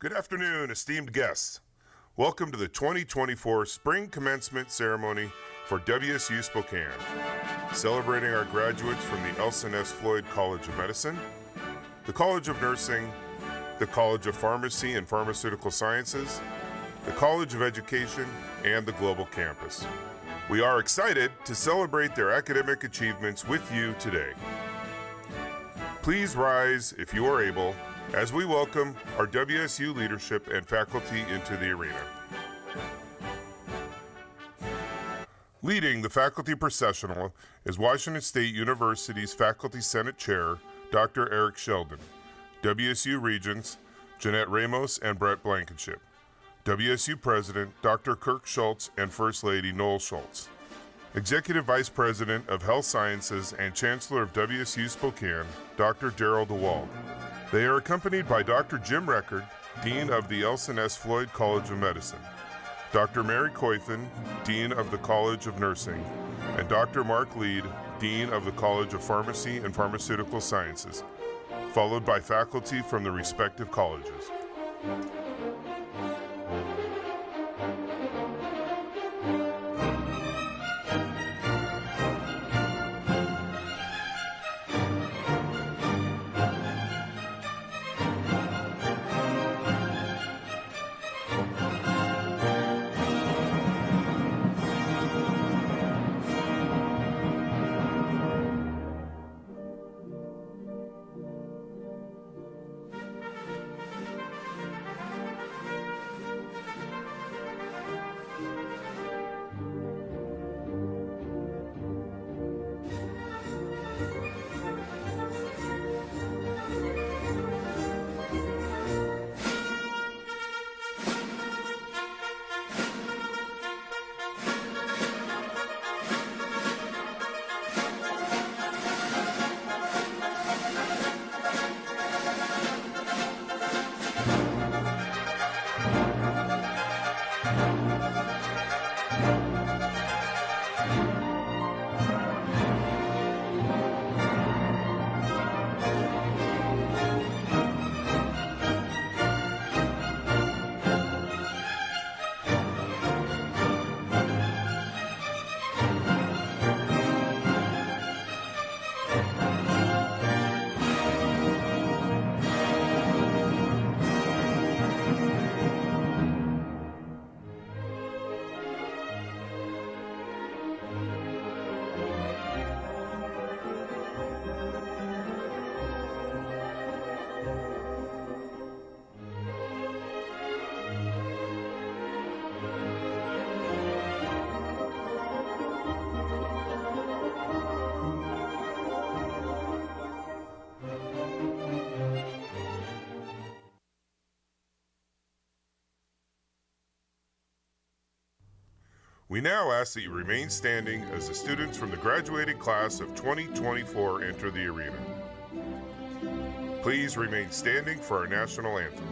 Good afternoon, esteemed guests. Welcome to the 2024 Spring Commencement Ceremony for WSU Spokane, celebrating our graduates from the Elson S. Floyd College of Medicine, the College of Nursing, the College of Pharmacy and Pharmaceutical Sciences, the College of Education, and the Global Campus. We are excited to celebrate their academic achievements with you today. Please rise if you are able as we welcome our WSU leadership and faculty into the arena. Leading the faculty processional is Washington State University's Faculty Senate Chair, Dr. Eric Sheldon, WSU Regents, Jeanette Ramos and Brett Blankenship, WSU President, Dr. Kirk Schultz and First Lady Noel Schultz, Executive Vice President of Health Sciences and Chancellor of WSU Spokane, Dr. Daryl DeWald. They are accompanied by Dr. Jim Record, Dean of the Elson S. Floyd College of Medicine, Dr. Mary Coythan, Dean of the College of Nursing, and Dr. Mark Lead, Dean of the College of Pharmacy and Pharmaceutical Sciences, followed by faculty from the respective colleges. We now ask that you remain standing as the students from the graduating class of 2024 enter the arena. Please remain standing for our national anthem.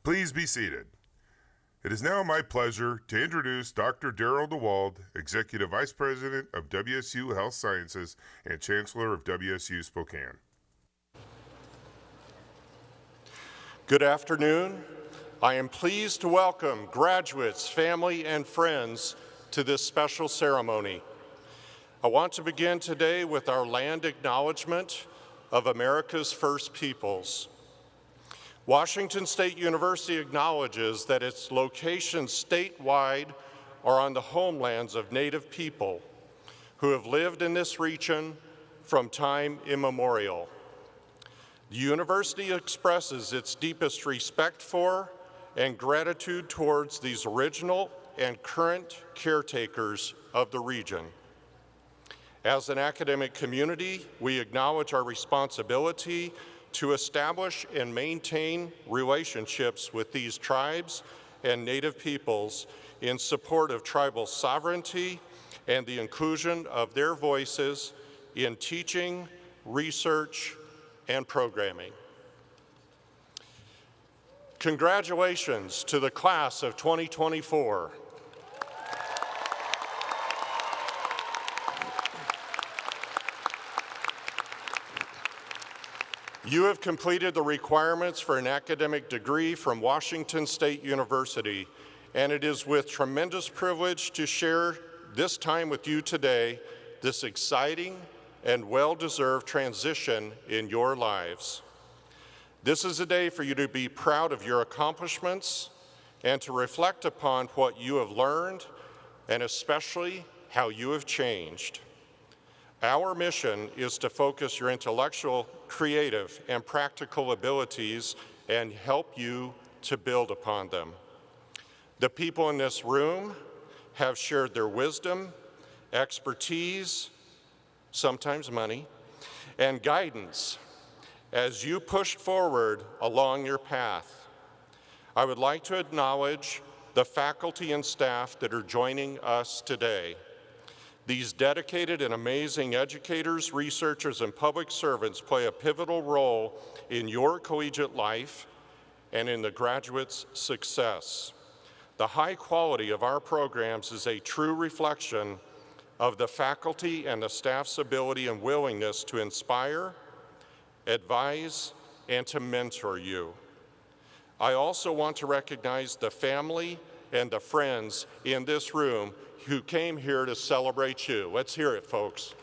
Please be seated. It is now my pleasure to introduce Dr. Daryl DeWald, Executive Vice President of WSU Health Sciences and Chancellor of WSU Spokane. Good afternoon. I am pleased to welcome graduates, family, and friends to this special ceremony. I want to begin today with our land acknowledgement of America's first peoples. Washington State University acknowledges that its locations statewide are on the homelands of Native people who have lived in this region from time immemorial. The university expresses its deepest respect for and gratitude towards these original and current caretakers of the region. As an academic community, we acknowledge our responsibility to establish and maintain relationships with these tribes and Native peoples in support of tribal sovereignty and the inclusion of their voices in teaching, research, and programming. Congratulations to the class of 2024. You have completed the requirements for an academic degree from Washington State University, and it is with tremendous privilege to share this time with you today, this exciting and well-deserved transition in your lives. This is a day for you to be proud of your accomplishments and to reflect upon what you have learned and especially how you have changed. Our mission is to focus your intellectual, creative, and practical abilities and help you to build upon them. The people in this room have shared their wisdom, expertise, sometimes money, and guidance as you pushed forward along your path. I would like to acknowledge the faculty and staff that are joining us today. These dedicated and amazing educators, researchers, and public servants play a pivotal role in your collegiate life and in the graduates' success. The high quality of our programs is a true reflection of the faculty and the staff's ability and willingness to inspire, advise, and to mentor you. I also want to recognize the family and the friends in this room who came here to celebrate you. Let's hear it, folks.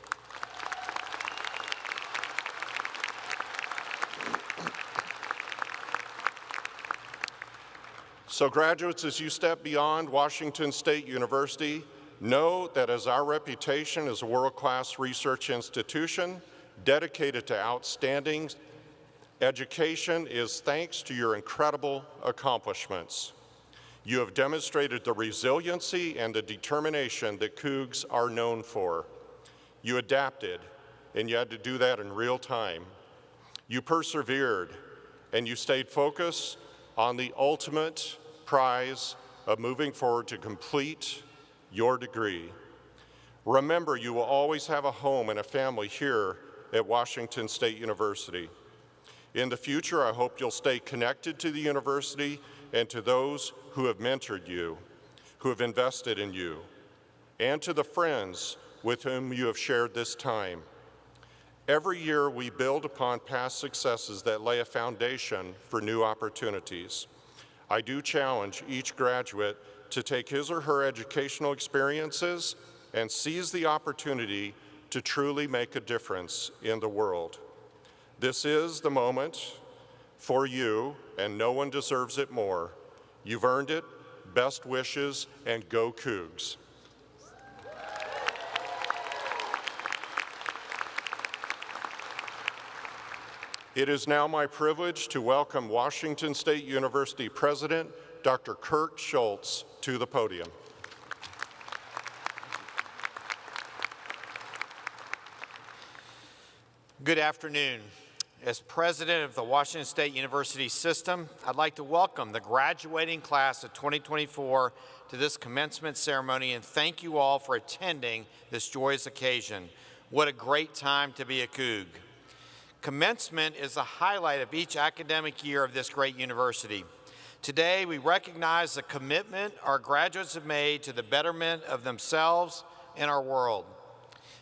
So graduates, as you step beyond Washington State University, know that as our reputation as a world-class research institution dedicated to outstanding education is thanks to your incredible accomplishments. You have demonstrated the resiliency and the determination that Cougs are known for. You adapted, and you had to do that in real time. You persevered, and you stayed focused on the ultimate prize of moving forward to complete your degree. Remember, you will always have a home and a family here at Washington State University. In the future, I hope you'll stay connected to the university and to those who have mentored you, who have invested in you, and to the friends with whom you have shared this time. Every year, we build upon past successes that lay a foundation for new opportunities. I do challenge each graduate to take his or her educational experiences and seize the opportunity to truly make a difference in the world. This is the moment for you, and no one deserves it more. You've earned it. Best wishes, and go Cougs. It is now my privilege to welcome Washington State University President Dr. Kurt Schultz to the podium. Good afternoon. As president of the Washington State University system, I'd like to welcome the graduating class of 2024 to this commencement ceremony and thank you all for attending this joyous occasion. What a great time to be a Coug. Commencement is the highlight of each academic year of this great university. Today, we recognize the commitment our graduates have made to the betterment of themselves and our world.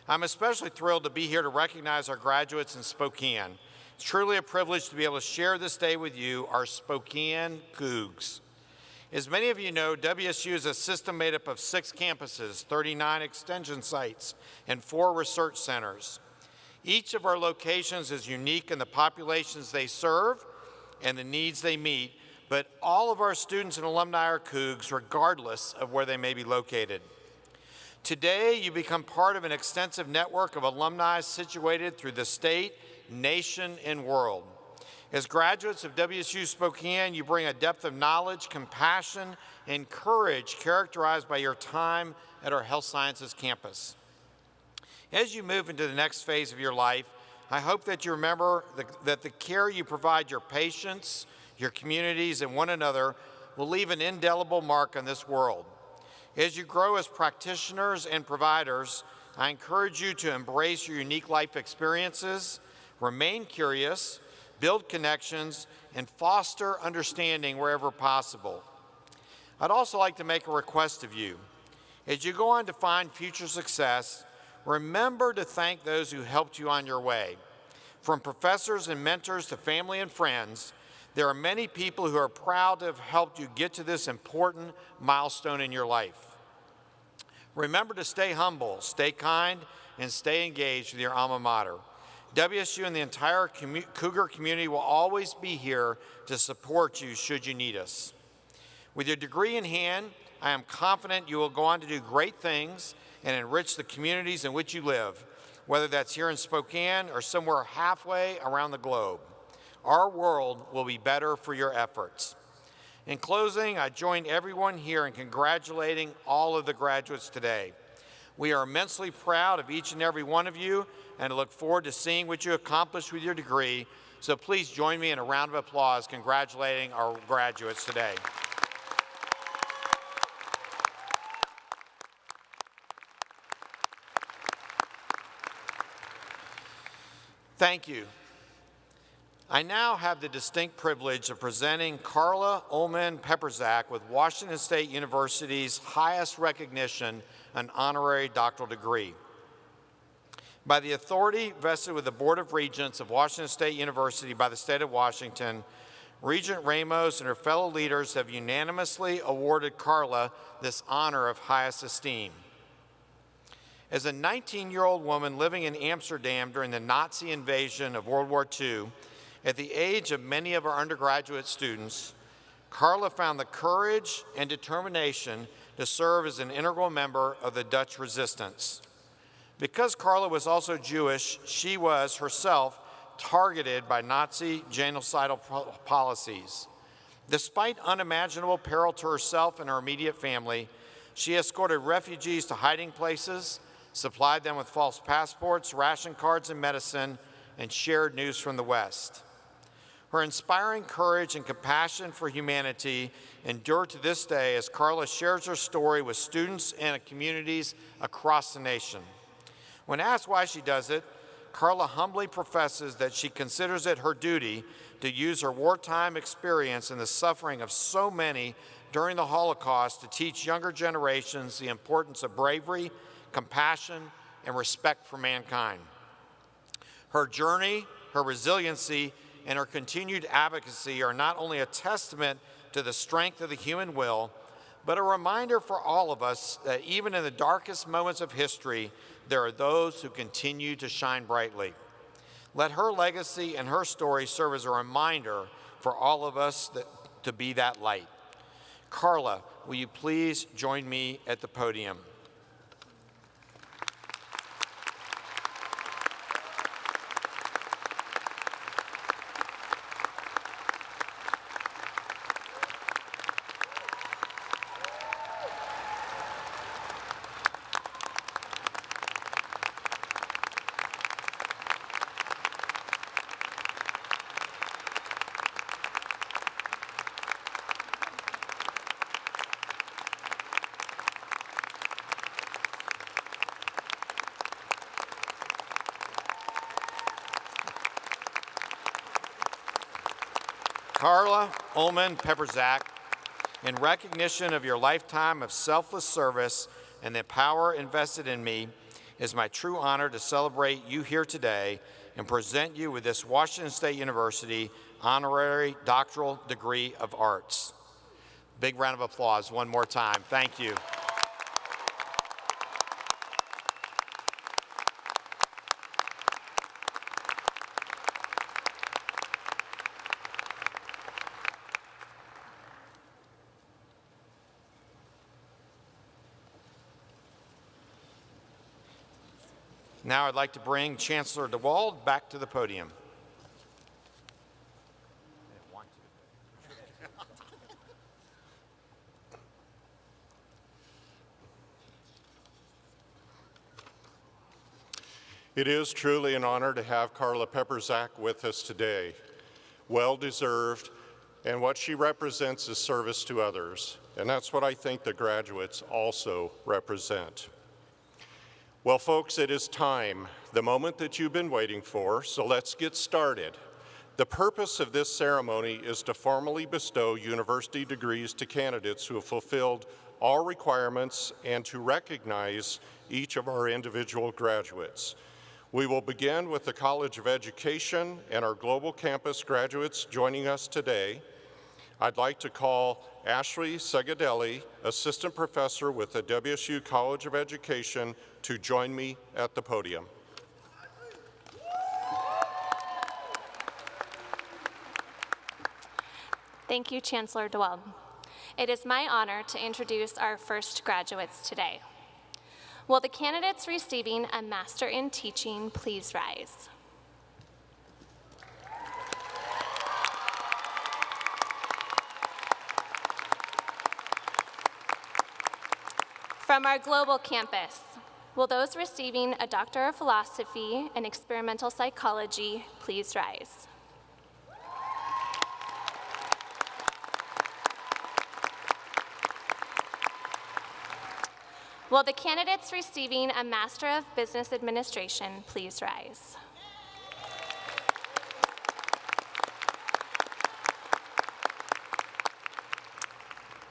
I'm especially thrilled to be here to recognize our graduates in Spokane. It's truly a privilege to be able to share this day with you, our Spokane Cougs. As many of you know, WSU is a system made up of 6 campuses, 39 extension sites, and 4 research centers. Each of our locations is unique in the populations they serve and the needs they meet, but all of our students and alumni are Cougs regardless of where they may be located. Today, you become part of an extensive network of alumni situated through the state, nation, and world. As graduates of WSU Spokane, you bring a depth of knowledge, compassion, and courage characterized by your time at our Health Sciences campus. As you move into the next phase of your life, I hope that you remember that the care you provide your patients, your communities, and one another will leave an indelible mark on this world. As you grow as practitioners and providers, I encourage you to embrace your unique life experiences, remain curious, build connections, and foster understanding wherever possible. I'd also like to make a request of you. As you go on to find future success, remember to thank those who helped you on your way. From professors and mentors to family and friends, there are many people who are proud to have helped you get to this important milestone in your life. Remember to stay humble, stay kind, and stay engaged with your alma mater. WSU and the entire Cougar community will always be here to support you should you need us. With your degree in hand, I am confident you will go on to do great things and enrich the communities in which you live, whether that's here in Spokane or somewhere halfway around the globe. Our world will be better for your efforts. In closing, I join everyone here in congratulating all of the graduates today. We are immensely proud of each and every one of you and look forward to seeing what you accomplish with your degree. So please join me in a round of applause congratulating our graduates today. Thank you. I now have the distinct privilege of presenting Carla Ullman Pepperzak with Washington State University's highest recognition, an honorary doctoral degree. By the authority vested with the Board of Regents of Washington State University by the state of Washington, Regent Ramos and her fellow leaders have unanimously awarded Carla this honor of highest esteem. As a 19-year-old woman living in Amsterdam during the Nazi invasion of World War II, at the age of many of our undergraduate students, Carla found the courage and determination to serve as an integral member of the Dutch resistance. Because Carla was also Jewish, she was herself targeted by Nazi genocidal policies. Despite unimaginable peril to herself and her immediate family, she escorted refugees to hiding places, supplied them with false passports, ration cards, and medicine, and shared news from the West. Her inspiring courage and compassion for humanity endure to this day as Carla shares her story with students and communities across the nation. When asked why she does it, Carla humbly professes that she considers it her duty to use her wartime experience and the suffering of so many during the Holocaust to teach younger generations the importance of bravery, compassion, and respect for mankind. Her journey, her resiliency, and her continued advocacy are not only a testament to the strength of the human will, but a reminder for all of us that even in the darkest moments of history, there are those who continue to shine brightly. Let her legacy and her story serve as a reminder for all of us to be that light. Carla, will you please join me at the podium? Carla Ullman Pepperzak, in recognition of your lifetime of selfless service and the power invested in me, it is my true honor to celebrate you here today and present you with this Washington State University Honorary Doctoral Degree of Arts. Big round of applause one more time. Thank you. Now I'd like to bring Chancellor DeWald back to the podium. It is truly an honor to have Carla Pepperzak with us today. Well deserved, and what she represents is service to others, and that's what I think the graduates also represent. Well, folks, it is time, the moment that you've been waiting for, so let's get started. The purpose of this ceremony is to formally bestow university degrees to candidates who have fulfilled all requirements and to recognize each of our individual graduates. We will begin with the College of Education and our Global Campus graduates joining us today. I'd like to call Ashley Segadelli, Assistant Professor with the WSU College of Education, to join me at the podium. Thank you, Chancellor DeWald. It is my honor to introduce our first graduates today. Will the candidates receiving a Master in Teaching please rise? From our global campus, will those receiving a Doctor of Philosophy and Experimental Psychology please rise? Will the candidates receiving a Master of Business Administration please rise?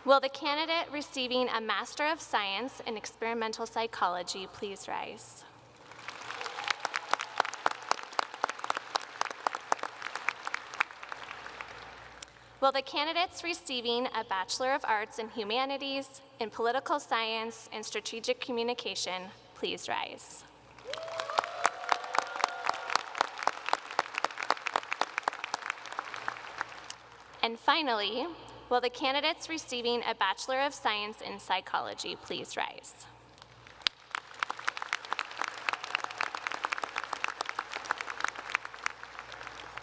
Will the candidate receiving a Master of Science in Experimental Psychology please rise? Will the candidates receiving a Bachelor of Arts in Humanities, in Political Science, and Strategic Communication please rise? And finally, will the candidates receiving a Bachelor of Science in Psychology please rise?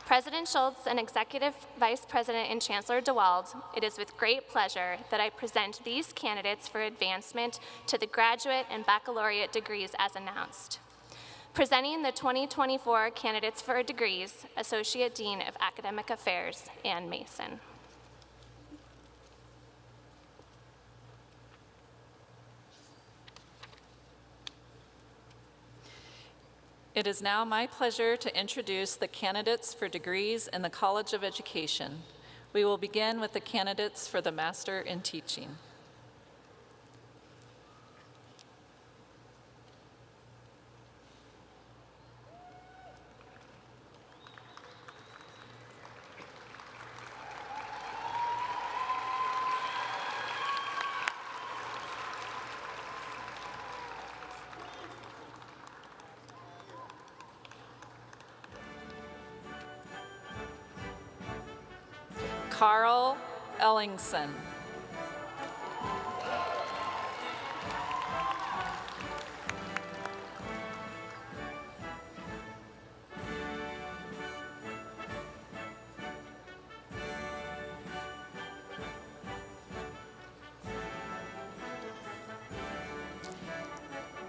President Schultz and Executive Vice President and Chancellor DeWald, it is with great pleasure that I present these candidates for advancement to the graduate and baccalaureate degrees as announced. Presenting the 2024 candidates for degrees, Associate Dean of Academic Affairs, Ann Mason. It is now my pleasure to introduce the candidates for degrees in the College of Education. We will begin with the candidates for the Master in Teaching. Carl Ellingson.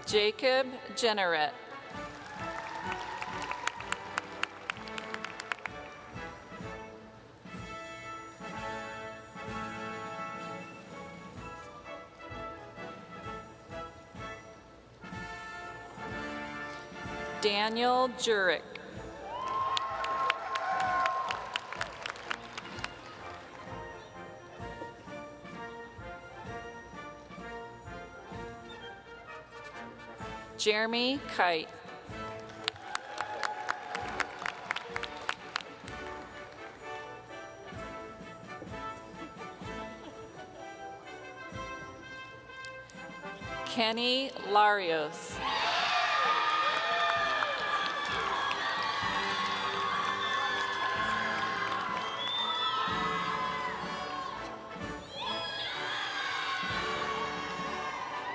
Jacob Jenneret. Daniel Jurek. Jeremy Kite. Kenny Larios.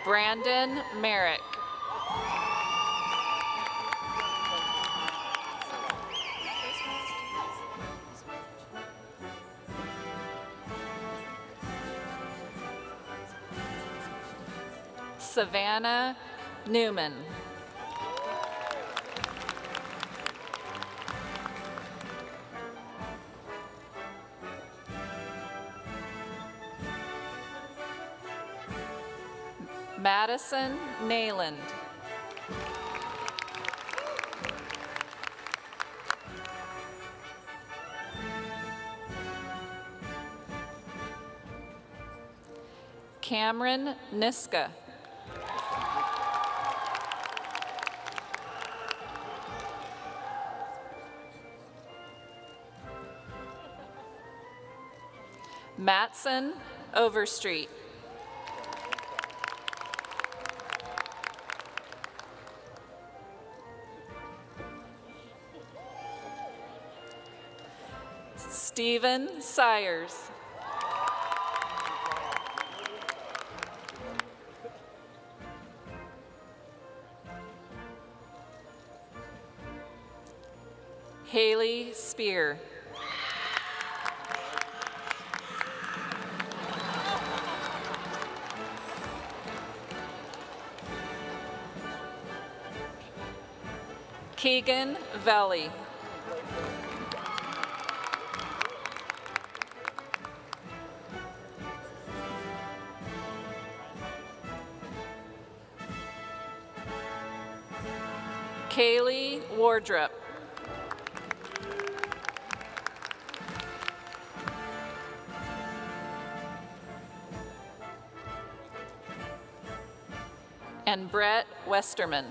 Brandon Merrick. Savannah Newman. Madison Nayland. Cameron Niska. Matson Overstreet. Stephen Sires. Haley Spear. Keegan Valley. Kaylee Wardrop. And Brett Westerman.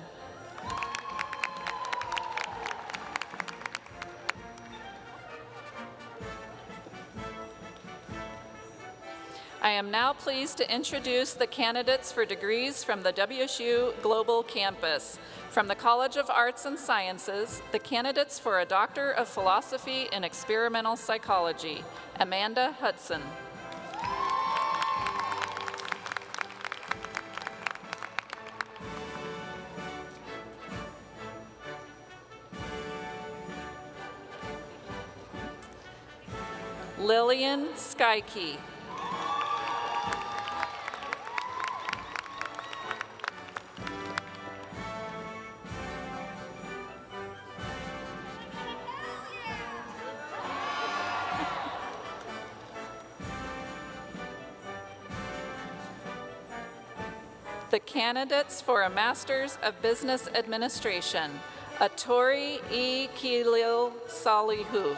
I am now pleased to introduce the candidates for degrees from the WSU Global Campus. From the College of Arts and Sciences, the candidates for a Doctor of Philosophy in Experimental Psychology, Amanda Hudson. Lillian Skyke. The candidates for a Master's of Business Administration, Atori E. Kilil Salihu.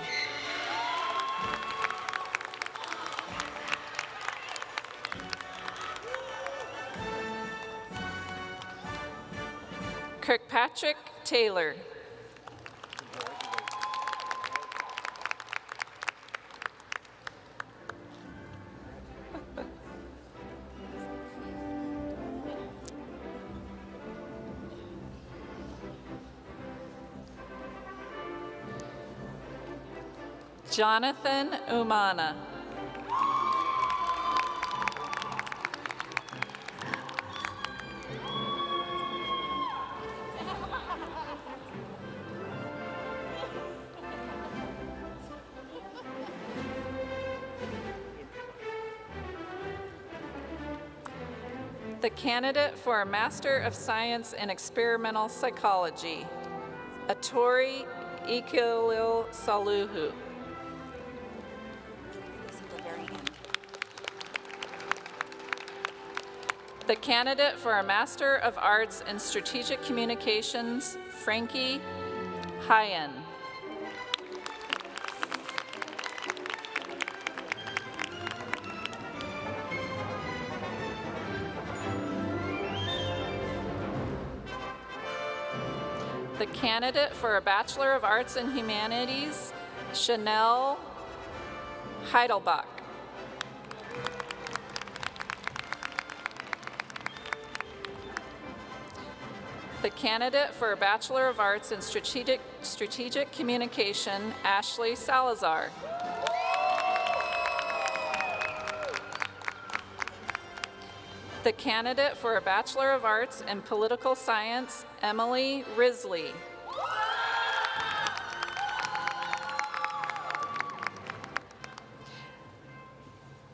Kirkpatrick Taylor. Jonathan Umana. The candidate for a Master of Science in Experimental Psychology, Atori Ikilil Saluhu. The candidate for a Master of Arts in Strategic Communications, Frankie Hyen. The candidate for a Bachelor of Arts in Humanities, Chanel Heidelbach. The candidate for a Bachelor of Arts in Strategic Communication, Ashley Salazar. The candidate for a Bachelor of Arts in Political Science, Emily Risley.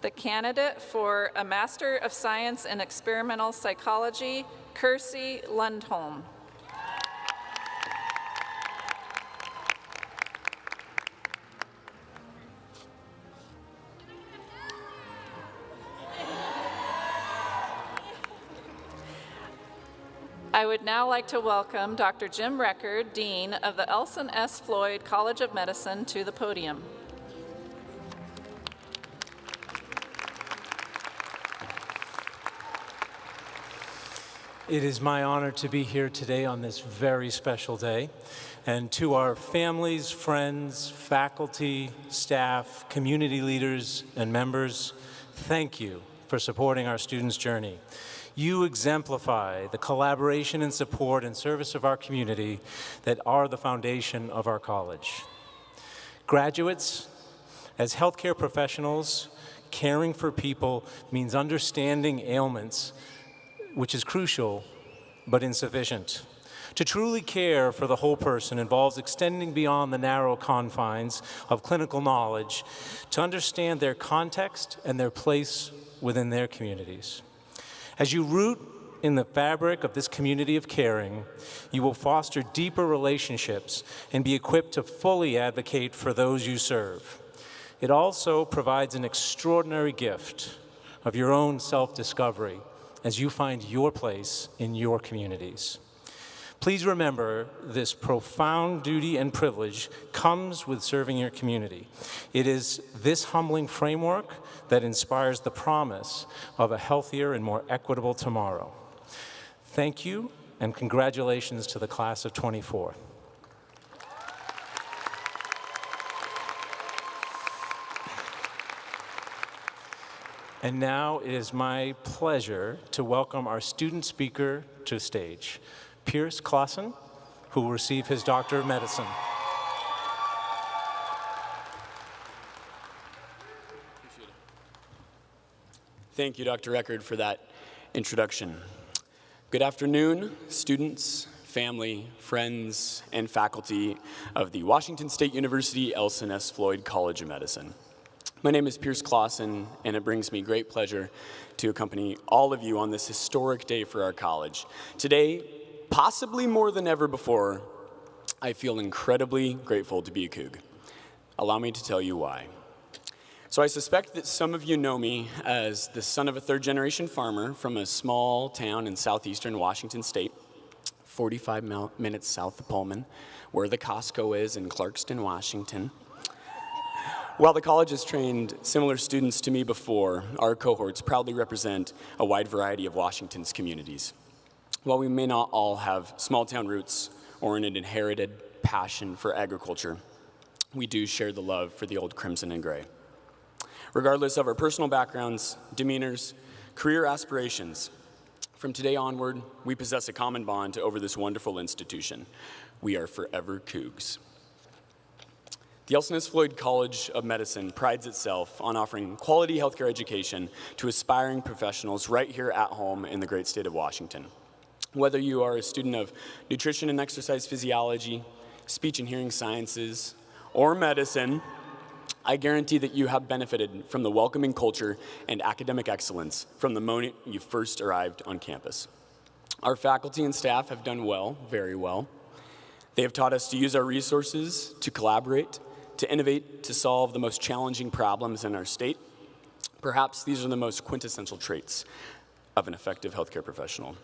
The candidate for a Master of Science in Experimental Psychology, Kirsty Lundholm. I would now like to welcome Dr. Jim Record, Dean of the Elson S. Floyd College of Medicine, to the podium. It is my honor to be here today on this very special day. And to our families, friends, faculty, staff, community leaders, and members, thank you for supporting our students' journey. You exemplify the collaboration and support and service of our community that are the foundation of our college. Graduates, as healthcare professionals, caring for people means understanding ailments, which is crucial but insufficient. To truly care for the whole person involves extending beyond the narrow confines of clinical knowledge to understand their context and their place within their communities. As you root in the fabric of this community of caring, you will foster deeper relationships and be equipped to fully advocate for those you serve. It also provides an extraordinary gift of your own self-discovery as you find your place in your communities. Please remember this profound duty and privilege comes with serving your community. It is this humbling framework that inspires the promise of a healthier and more equitable tomorrow. Thank you, and congratulations to the class of '24. And now it is my pleasure to welcome our student speaker to the stage, Pierce Clausen, who will receive his Doctor of Medicine. Thank you, Dr. Record, for that introduction. Good afternoon, students, family, friends, and faculty of the Washington State University Elson S. Floyd College of Medicine. My name is Pierce Clausen, and it brings me great pleasure to accompany all of you on this historic day for our college. Today, possibly more than ever before, I feel incredibly grateful to be a Coug. Allow me to tell you why. So I suspect that some of you know me as the son of a third-generation farmer from a small town in southeastern Washington State, 45 minutes south of Pullman, where the Costco is in Clarkston, Washington. While the college has trained similar students to me before, our cohorts proudly represent a wide variety of Washington's communities. While we may not all have small-town roots or an inherited passion for agriculture, we do share the love for the old crimson and gray. Regardless of our personal backgrounds, demeanors, career aspirations, from today onward, we possess a common bond over this wonderful institution. We are forever Cougs. The Elson S. Floyd College of Medicine prides itself on offering quality healthcare education to aspiring professionals right here at home in the great state of Washington. Whether you are a student of nutrition and exercise physiology, speech and hearing sciences, or medicine, I guarantee that you have benefited from the welcoming culture and academic excellence from the moment you first arrived on campus. Our faculty and staff have done well, very well. They have taught us to use our resources, to collaborate, to innovate, to solve the most challenging problems in our state. Perhaps these are the most quintessential traits of an effective healthcare professional.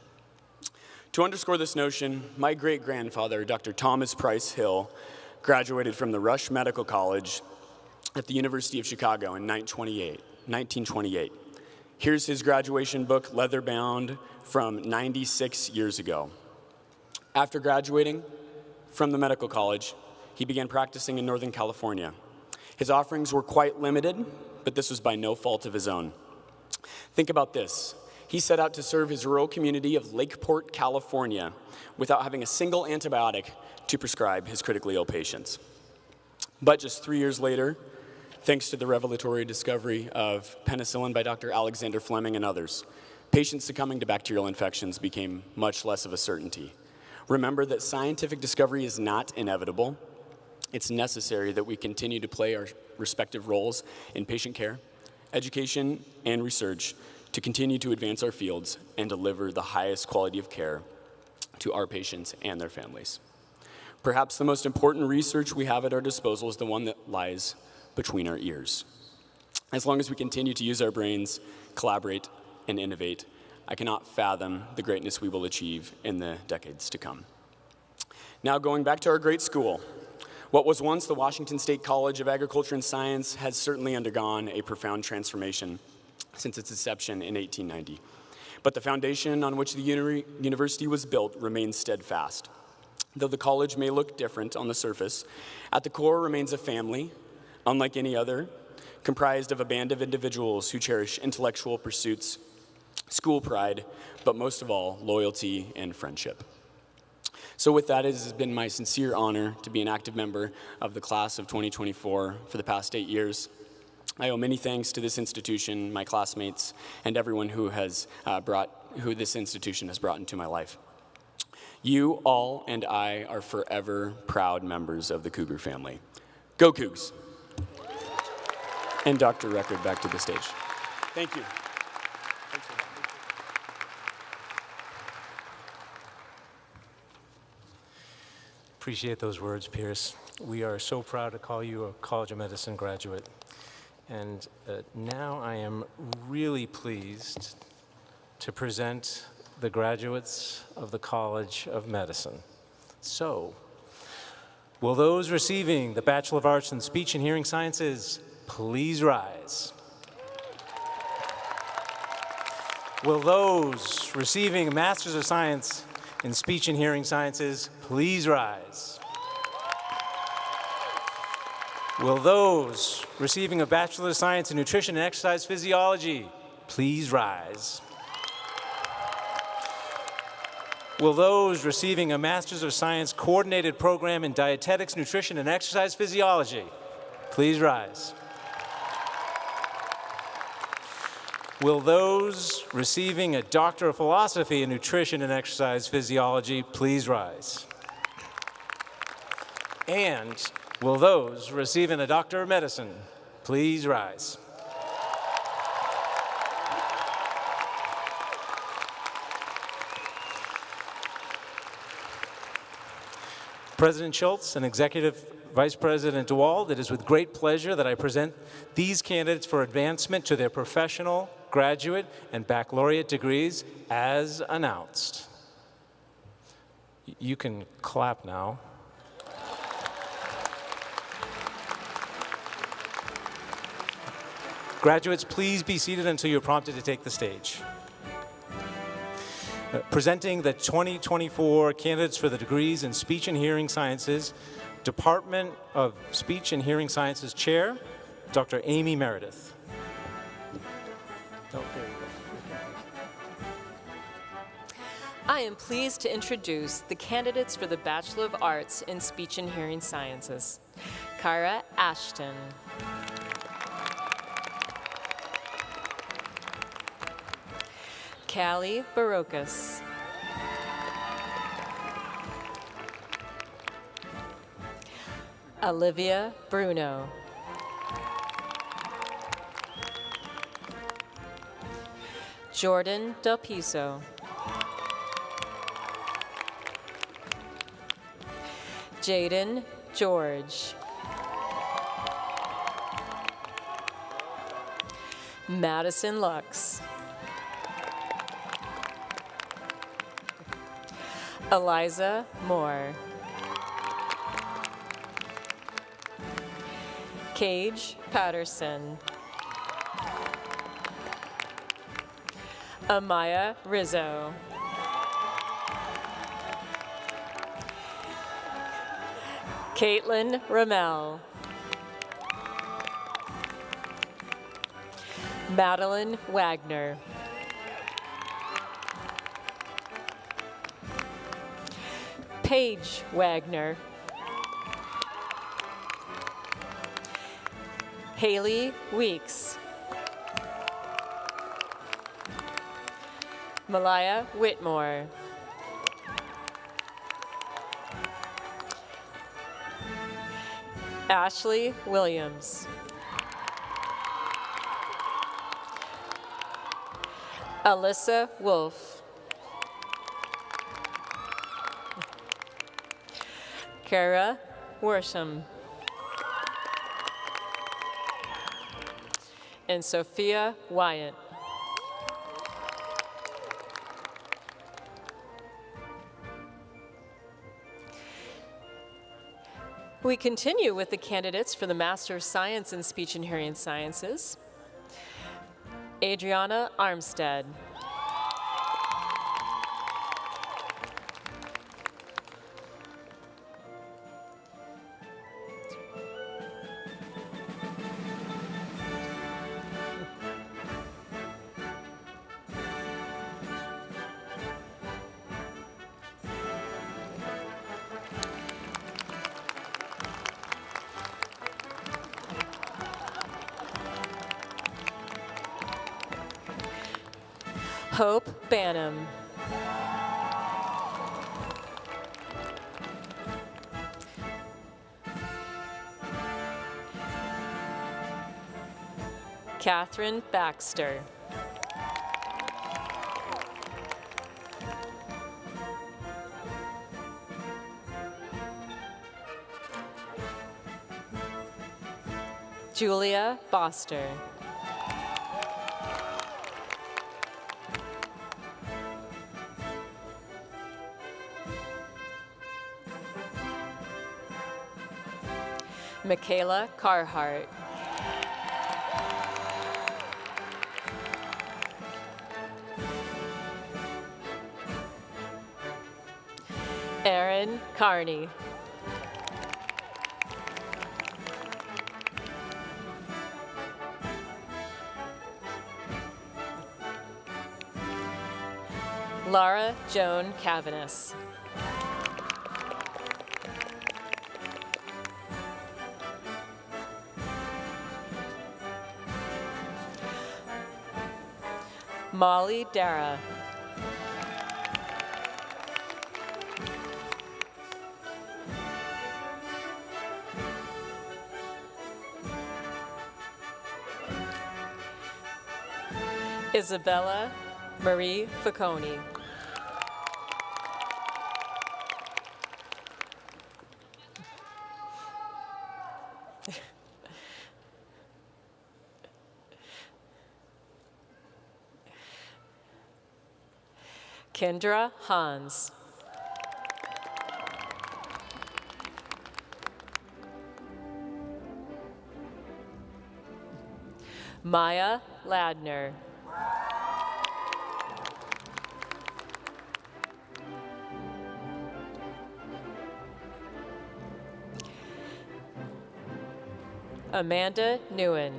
To underscore this notion, my great-grandfather, Dr. Thomas Price Hill, graduated from the Rush Medical College at the University of Chicago in 1928. Here's his graduation book, leather-bound, from 96 years ago. After graduating, from the medical college, he began practicing in Northern California. His offerings were quite limited, but this was by no fault of his own. Think about this. He set out to serve his rural community of Lakeport, California, without having a single antibiotic to prescribe his critically ill patients. But just 3 years later, thanks to the revelatory discovery of penicillin by Dr. Alexander Fleming and others, patients succumbing to bacterial infections became much less of a certainty. Remember that scientific discovery is not inevitable. It's necessary that we continue to play our respective roles in patient care, education, and research to continue to advance our fields and deliver the highest quality of care to our patients and their families. Perhaps the most important research we have at our disposal is the one that lies between our ears. As long as we continue to use our brains, collaborate, and innovate, I cannot fathom the greatness we will achieve in the decades to come. Now, going back to our great school, what was once the Washington State College of Agriculture and Science has certainly undergone a profound transformation since its inception in 1890. But the foundation on which the university was built remains steadfast. Though the college may look different on the surface, at the core remains a family, unlike any other, comprised of a band of individuals who cherish intellectual pursuits, school pride, but most of all, loyalty and friendship. So with that, it has been my sincere honor to be an active member of the class of 2024 for the past 8 years. I owe many thanks to this institution, my classmates, and everyone who this institution has brought into my life. You all and I are forever proud members of the Cougar family. Go Cougs! And Dr. Record, back to the stage. Thank you. Appreciate those words, Pierce. We are so proud to call you a College of Medicine graduate. And now I am really pleased to present the graduates of the College of Medicine. So, will those receiving the Bachelor of Arts in Speech and Hearing Sciences please rise? Will those receiving a Master's of Science in Speech and Hearing Sciences please rise? Will those receiving a Bachelor of Science in Nutrition and Exercise Physiology please rise? Will those receiving a Master's of Science Coordinated Program in Dietetics, Nutrition, and Exercise Physiology please rise? Will those receiving a Doctor of Philosophy in Nutrition and Exercise Physiology please rise? And will those receiving a Doctor of Medicine please rise? President Schultz and Executive Vice President DeWald, it is with great pleasure that I present these candidates for advancement to their professional, graduate, and baccalaureate degrees as announced. You can clap now. Graduates, please be seated until you're prompted to take the stage. Presenting the 2024 candidates for the degrees in Speech and Hearing Sciences, Department of Speech and Hearing Sciences Chair, Dr. Amy Meredith. I am pleased to introduce the candidates for the Bachelor of Arts in Speech and Hearing Sciences. Kara Ashton. Callie Barokas. Olivia Bruno. Jordan Del Piso. Jaden George. Madison Lux. Eliza Moore. Cage Patterson. Amaya Rizzo. Caitlin Ramel. Madeline Wagner. Paige Wagner. Haley Weeks. Malaya Whitmore. Ashley Williams. Alyssa Wolf. Kara Worsham. And Sophia Wyatt. We continue with the candidates for the Master of Science in Speech and Hearing Sciences. Adriana Armstead. Hope Banham. Catherine Baxter. Julia Boster. Michaela Carhart. Erin Carney. Laura Joan Cavanis. Molly Dara. Isabella Marie Facconi. Kendra Hans. Maya Ladner. Amanda Nguyen.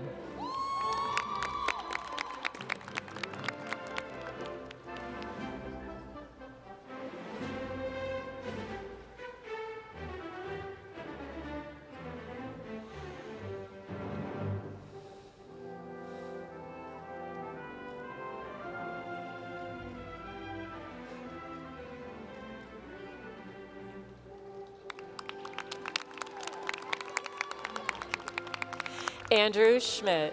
Andrew Schmidt.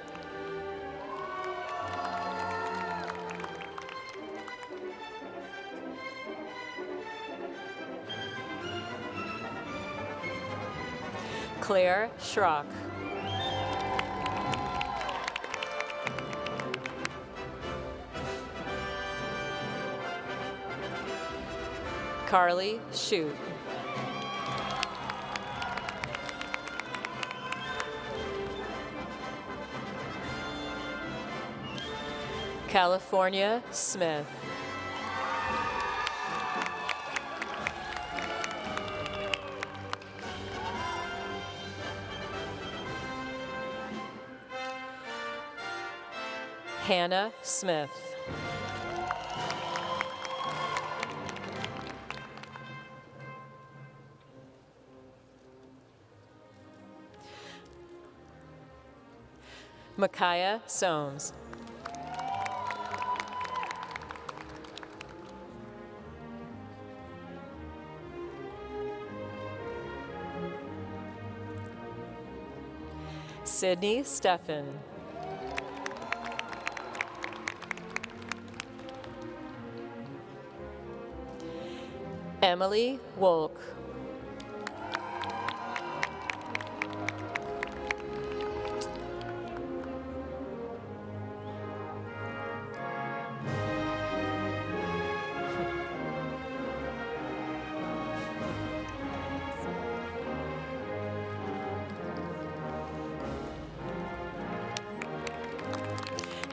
Claire Schrock. Carly Shute. California Smith. Hannah Smith. Micaiah Soames. Sydney Steffen. Emily Wolk.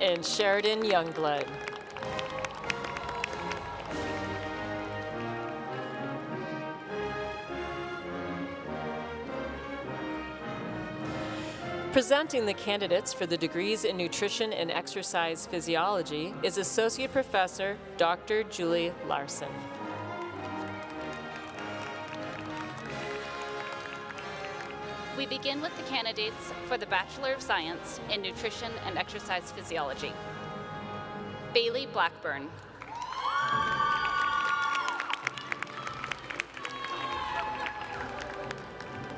And Sheridan Youngblood. Presenting the candidates for the degrees in nutrition and exercise physiology is Associate Professor Dr. Julie Larson. We begin with the candidates for the Bachelor of Science in Nutrition and Exercise Physiology. Bailey Blackburn.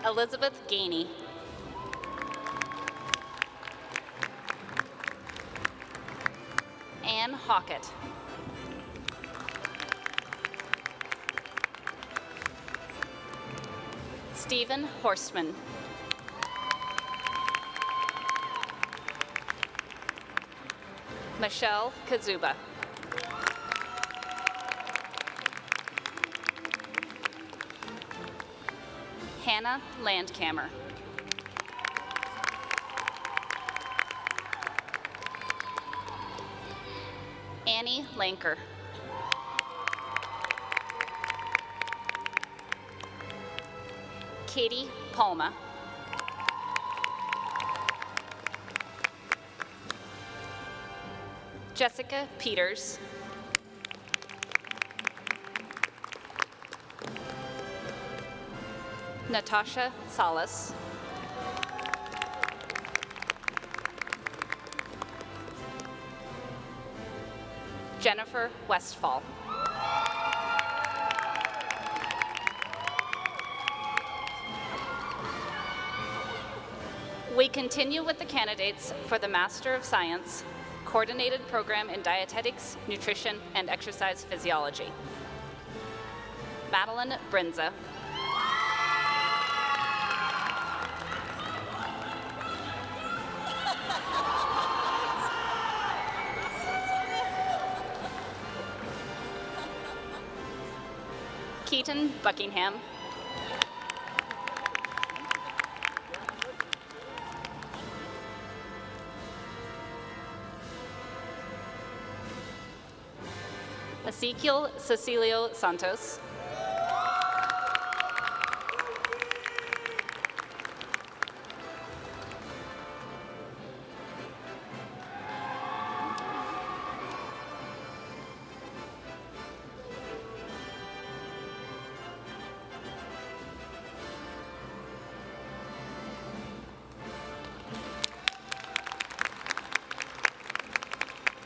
Elizabeth Gainey. Ann Hockett. Stephen Horstman. Michelle Kazuba. Hannah Landkammer. Annie Lanker. Katie Palma. Jessica Peters. Natasha Salas. Jennifer Westfall. We continue with the candidates for the Master of Science, Coordinated Program in Dietetics, Nutrition, and Exercise Physiology. Madeline Brinza. Keaton Buckingham. Ezekiel Cecilio Santos.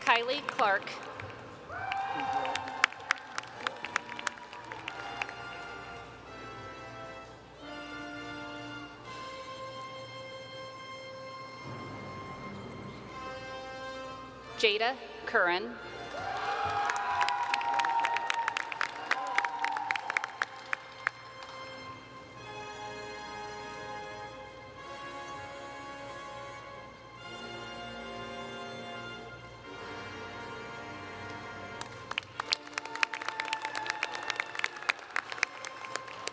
Kylie Clark. Jada Curran.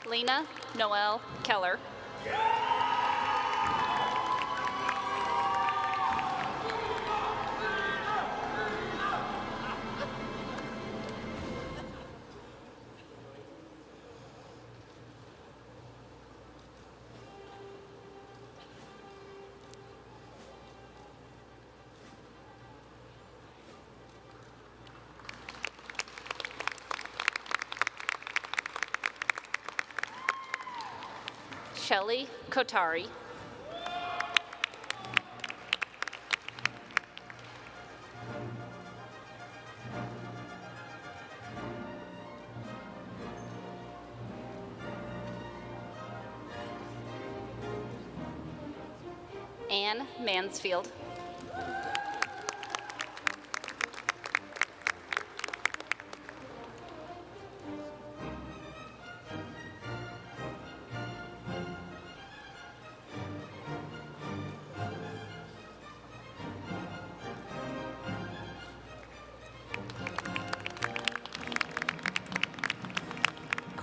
Lena Noel Keller. Shelley Kotari. Anne Mansfield.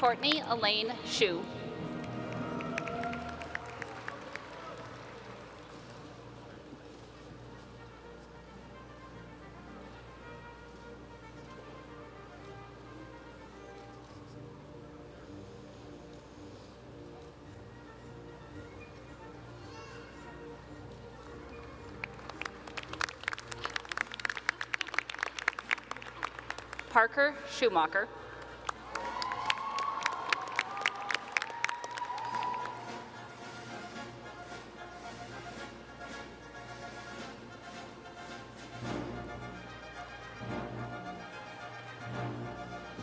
Courtney Elaine Shu. Parker Schumacher.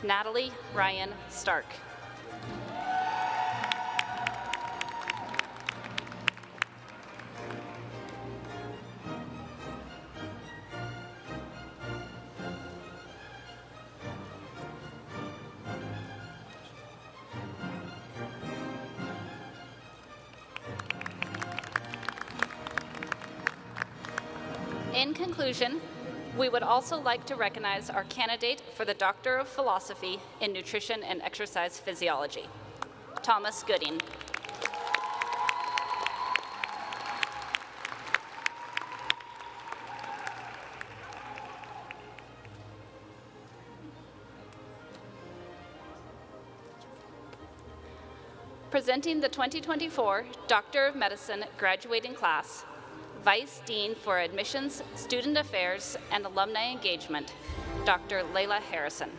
Natalie Ryan Stark. In conclusion, we would also like to recognize our candidate for the Doctor of Philosophy in Nutrition and Exercise Physiology, Thomas Gooding. Presenting the 2024 Doctor of Medicine graduating class, Vice Dean for Admissions, Student Affairs, and Alumni Engagement, Dr. Layla Harrison.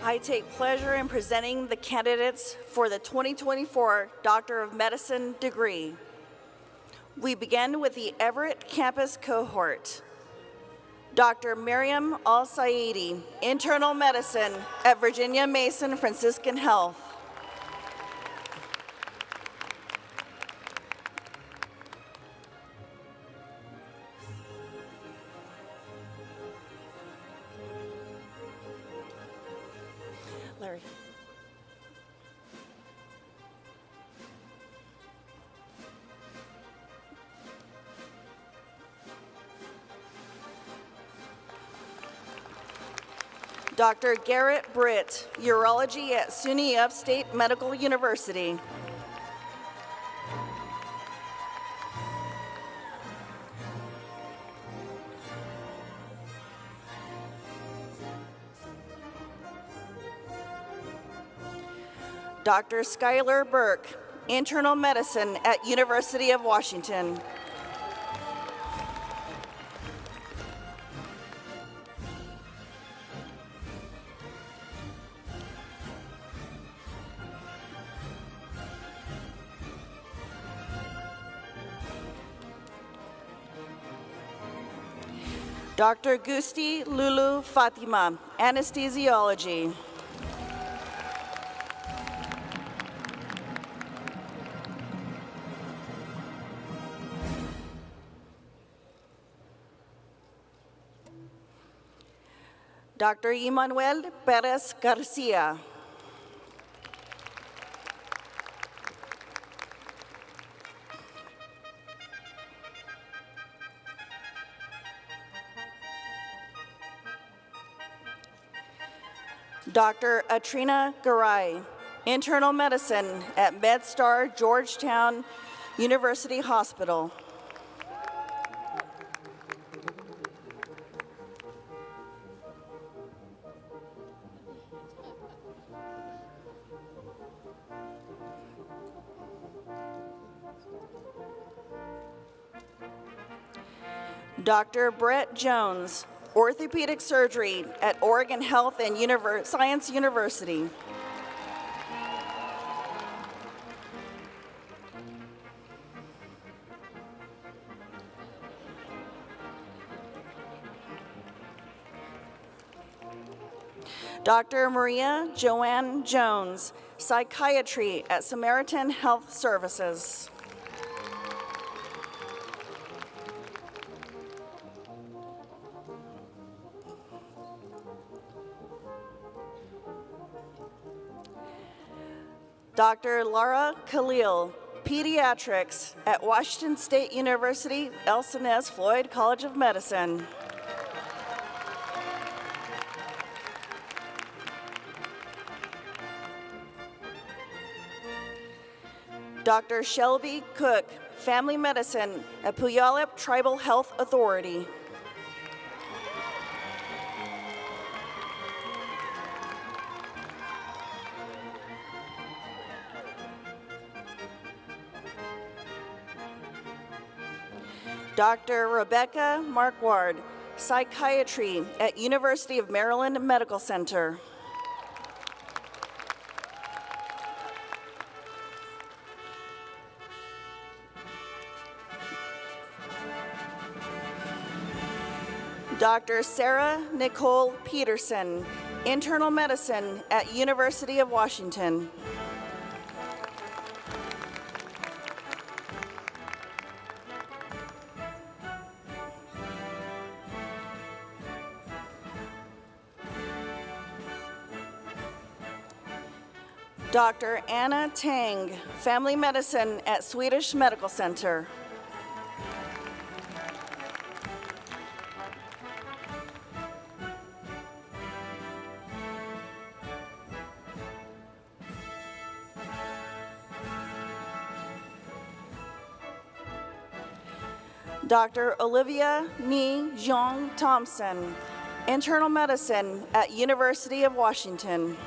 I take pleasure in presenting the candidates for the 2024 Doctor of Medicine degree. We begin with the Everett campus cohort. Dr. Miriam Al-Saidi, Internal Medicine at Virginia Mason Franciscan Health. Larry. Dr. Garrett Britt, Urology at SUNY Upstate Medical University. Dr. Skylar Burke, Internal Medicine at University of Washington. Dr. Gusti Lulu Fatima, Anesthesiology. Dr. Emmanuel Perez Garcia. Dr. Atrina Garay, Internal Medicine at MedStar Georgetown University Hospital. Dr. Brett Jones, orthopedic surgery at Oregon Health and Science University. Dr. Maria Joanne Jones, psychiatry at Samaritan Health Services. Dr. Laura Khalil, pediatrics at Washington State University, Elson S. Floyd College of Medicine. Dr. Shelby Cook, family medicine at Puyallup Tribal Health Authority. Dr. Rebecca Marquard, psychiatry at University of Maryland Medical Center. Dr. Sarah Nicole Peterson, internal medicine at University of Washington. Dr. Anna Tang, family medicine at Swedish Medical Center. Dr. Olivia Ni Jeong Thompson, internal medicine at University of Washington.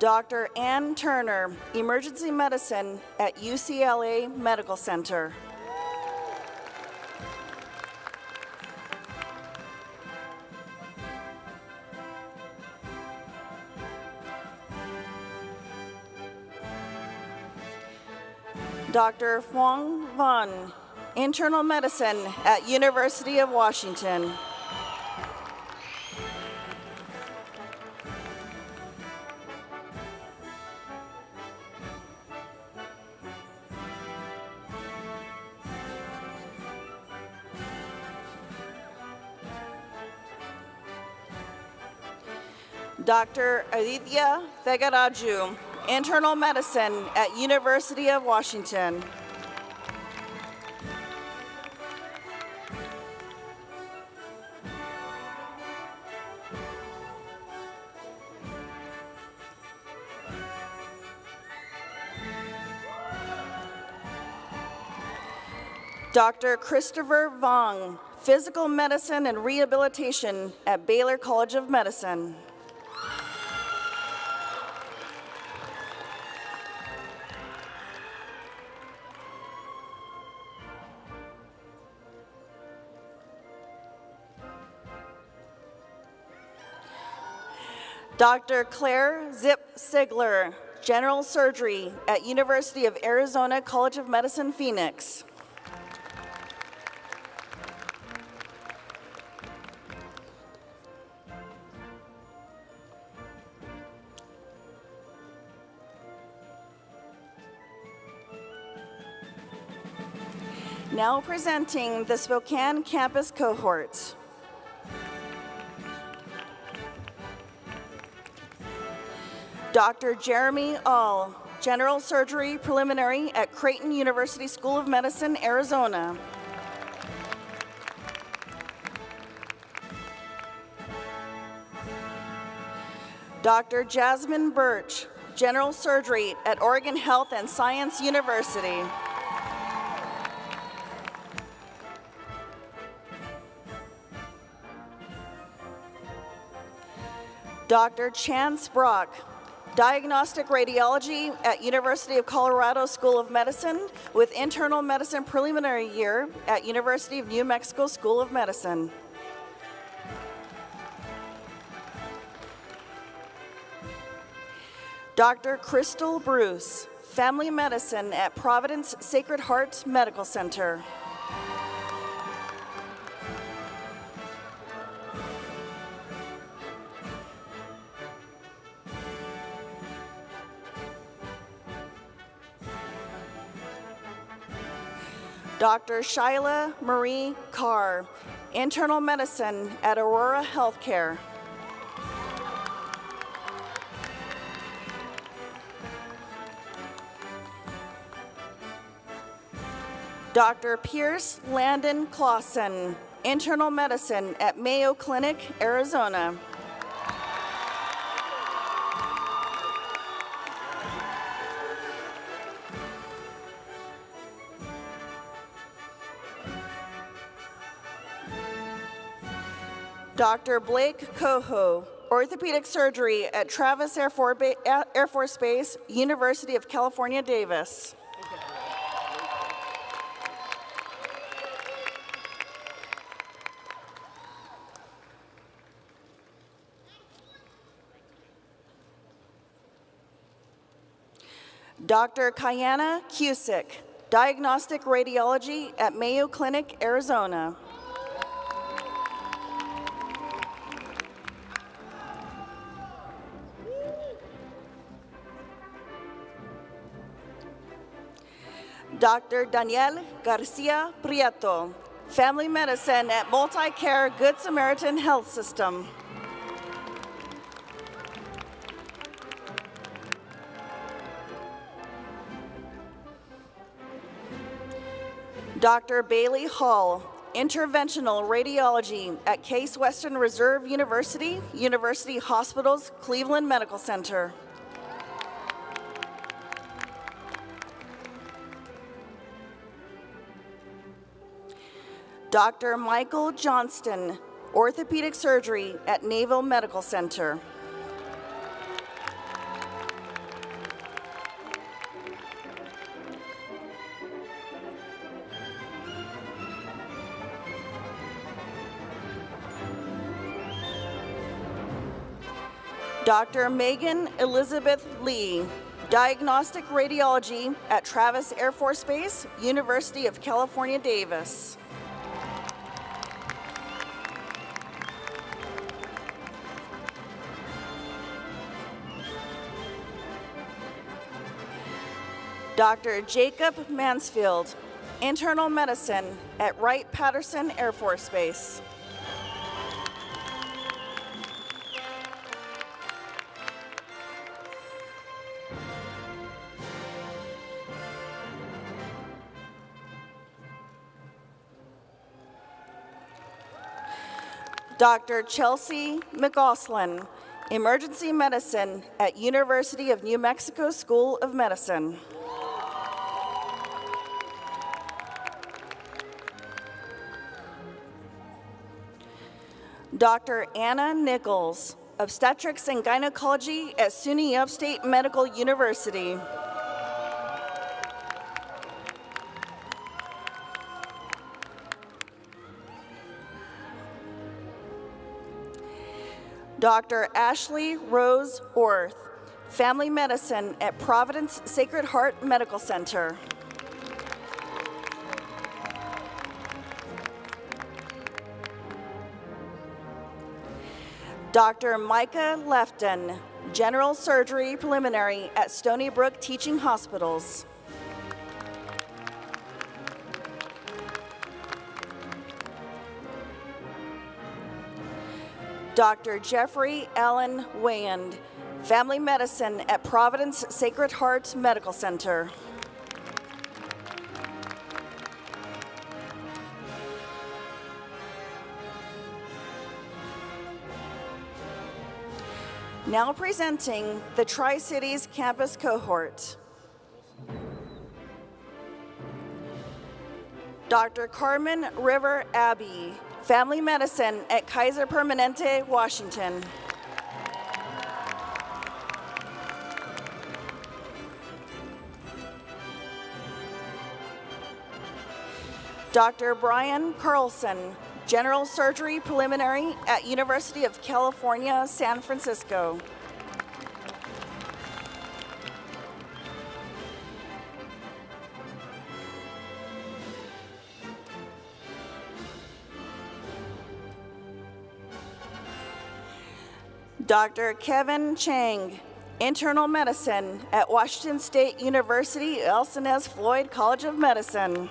Dr. Ann Turner, emergency medicine at UCLA Medical Center. Dr. Huang Van, internal medicine at University of Washington. Dr. Aditya Vegaraju, internal medicine at University of Washington. Dr. Christopher Vong, physical medicine and rehabilitation at Baylor College of Medicine. Dr. Claire Zip Sigler, general surgery at University of Arizona College of Medicine, Phoenix. Now presenting the Spokane campus cohort. Dr. Jeremy All, general surgery preliminary at Creighton University School of Medicine, Arizona. Dr. Jasmine Birch, general surgery at Oregon Health and Science University. Dr. Chance Brock, Diagnostic Radiology at University of Colorado School of Medicine with Internal Medicine Preliminary Year at University of New Mexico School of Medicine. Dr. Crystal Bruce, Family Medicine at Providence Sacred Heart Medical Center. Dr. Shyla Marie Carr, Internal Medicine at Aurora Healthcare. Dr. Pierce Landon Clausen, Internal Medicine at Mayo Clinic, Arizona. Dr. Blake Coho, Orthopedic Surgery at Travis Air Force Base, University of California, Davis. Dr. Kayana Cusick, Diagnostic Radiology at Mayo Clinic, Arizona. Dr. Daniel Garcia Prieto, Family Medicine at MultiCare Good Samaritan Health System. Dr. Bailey Hall, Interventional Radiology at Case Western Reserve University, University Hospitals, Cleveland Medical Center. Dr. Michael Johnston, Orthopedic Surgery at Naval Medical Center. Dr. Megan Elizabeth Lee, Diagnostic Radiology at Travis Air Force Base, University of California, Davis. Dr. Jacob Mansfield, Internal Medicine at Wright-Patterson Air Force Base. Dr. Chelsea McGoslin, Emergency Medicine at University of New Mexico School of Medicine. Dr. Anna Nichols, Obstetrics and Gynecology at SUNY Upstate Medical University. Dr. Ashley Rose Orth, Family Medicine at Providence Sacred Heart Medical Center. Dr. Micah Lefton, General Surgery Preliminary at Stony Brook Teaching Hospitals. Dr. Jeffrey Allen Wayand, Family Medicine at Providence Sacred Heart Medical Center. Now presenting the Tri-Cities Campus Cohort. Dr. Carmen River Abbey, Family Medicine at Kaiser Permanente, Washington. Dr. Brian Carlson, General Surgery Preliminary at University of California, San Francisco. Dr. Kevin Chang, Internal Medicine at Washington State University, Elson S. Floyd College of Medicine.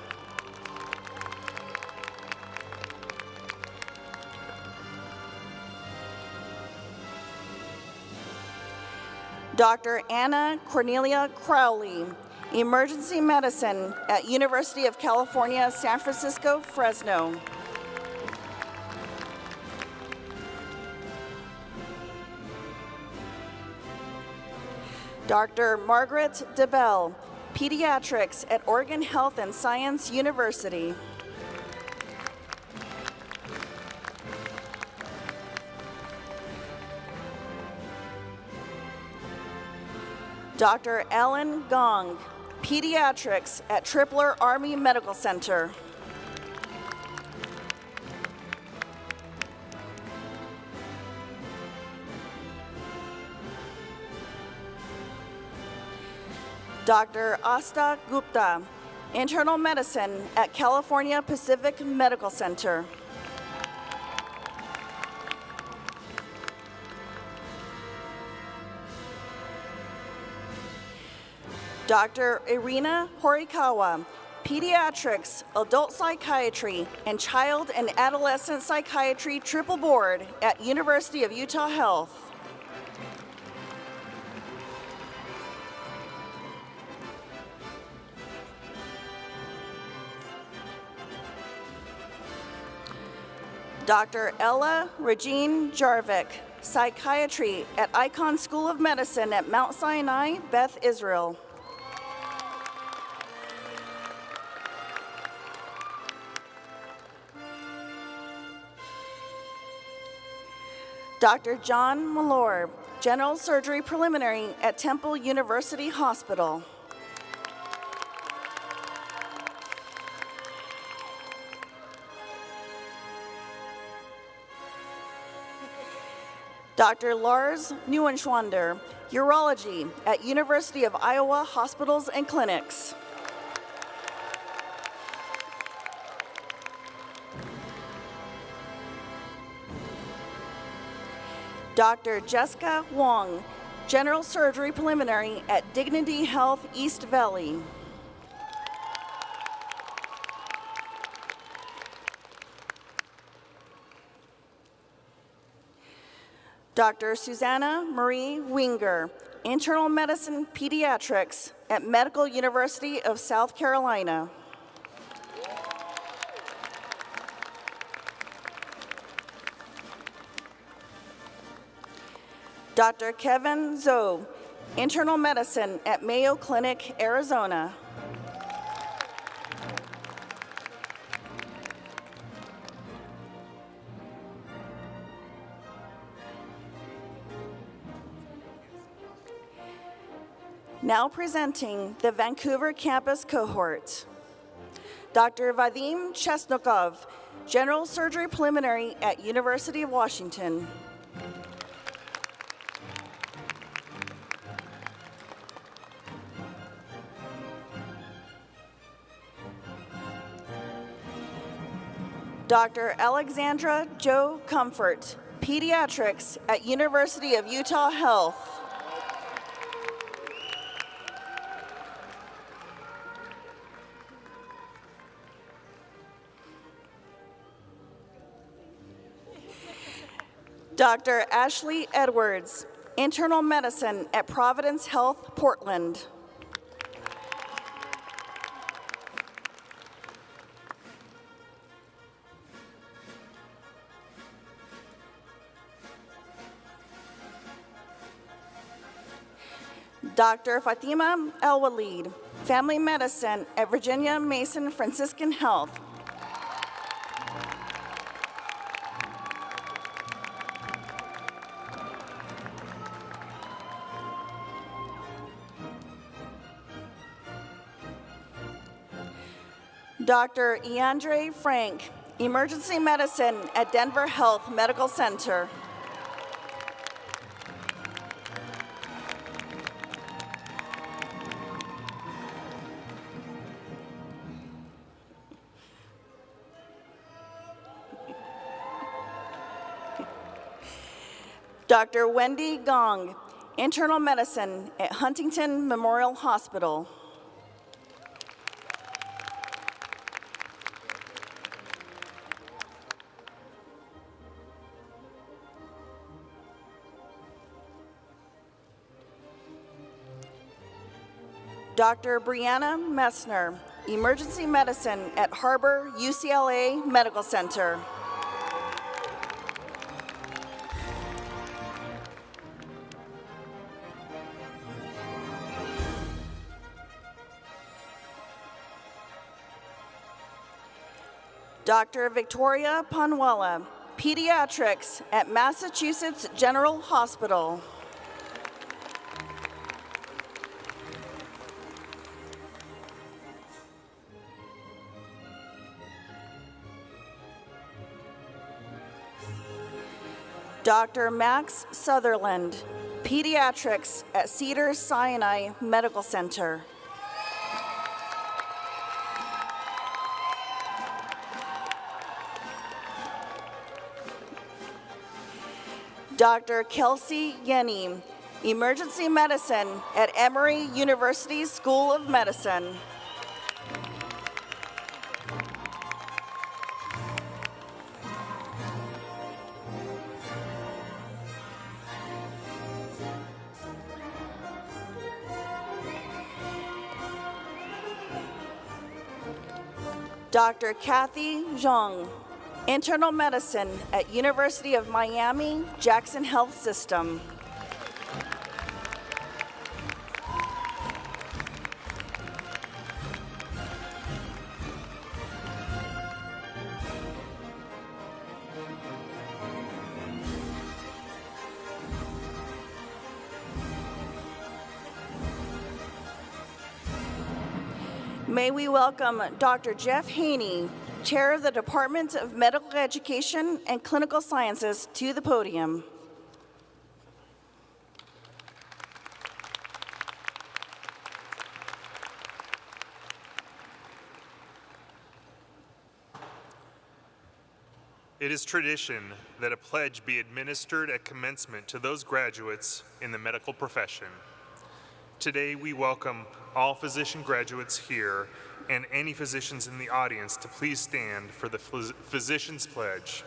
Dr. Anna Cornelia Crowley, Emergency Medicine at University of California, San Francisco, Fresno. Dr. Margaret DeBell, Pediatrics at Oregon Health and Science University. Dr. Alan Gong, Pediatrics at Tripler Army Medical Center. Dr. Asta Gupta, Internal Medicine at California Pacific Medical Center. Dr. Irina Horikawa, Pediatrics, Adult Psychiatry, and Child and Adolescent Psychiatry Triple Board at University of Utah Health. Dr. Ella Regine Jarvik, Psychiatry at Icahn School of Medicine at Mount Sinai, Beth Israel. Dr. John Malor, General Surgery Preliminary at Temple University Hospital. Dr. Lars Neuenschwander, Urology at University of Iowa Hospitals and Clinics. Dr. Jessica Wong, General Surgery Preliminary at Dignity Health East Valley. Dr. Susanna Marie Winger, Internal Medicine Pediatrics at Medical University of South Carolina. Dr. Kevin Zoe, Internal Medicine at Mayo Clinic, Arizona. Now presenting the Vancouver campus cohort. Dr. Vadim Chesnokov, General Surgery Preliminary at University of Washington. Dr. Alexandra Jo Comfort, Pediatrics at University of Utah Health. Dr. Ashley Edwards, Internal Medicine at Providence Health, Portland. Dr. Fatima El-Walid, Family Medicine at Virginia Mason Franciscan Health. Dr. Eandre Frank, Emergency Medicine at Denver Health Medical Center. Dr. Wendy Gong, Internal Medicine at Huntington Memorial Hospital. Dr. Brianna Messner, Emergency Medicine at Harbor UCLA Medical Center. Dr. Victoria Panuela, Pediatrics at Massachusetts General Hospital. Dr. Max Sutherland, Pediatrics at Cedars-Sinai Medical Center. Dr. Kelsey Yenny, Emergency Medicine at Emory University School of Medicine. Dr. Kathy Zhang, Internal Medicine at University of Miami Jackson Health System. May we welcome Dr. Jeff Haney, Chair of the Department of Medical Education and Clinical Sciences, to the podium. It is tradition that a pledge be administered at commencement to those graduates in the medical profession. Today, we welcome all physician graduates here and any physicians in the audience to please stand for the Physician's Pledge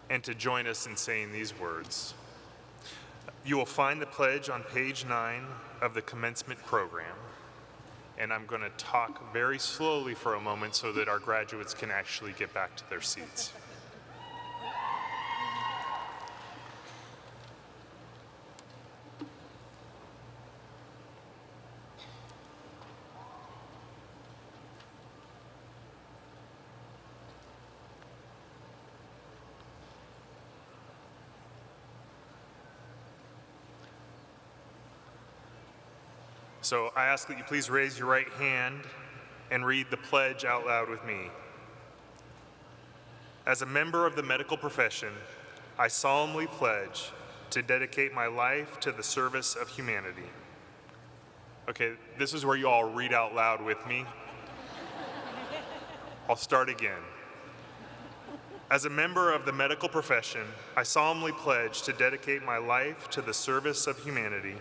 and to join us in saying these words. You will find the pledge on page 9 of the commencement program. And I'm going to talk very slowly for a moment so that our graduates can actually get back to their seats. So I ask that you please raise your right hand and read the pledge out loud with me. As a member of the medical profession, I solemnly pledge to dedicate my life to the service of humanity. Okay, this is where you all read out loud with me. I'll start again. As a member of the medical profession, I solemnly pledge to dedicate my life to the service of humanity.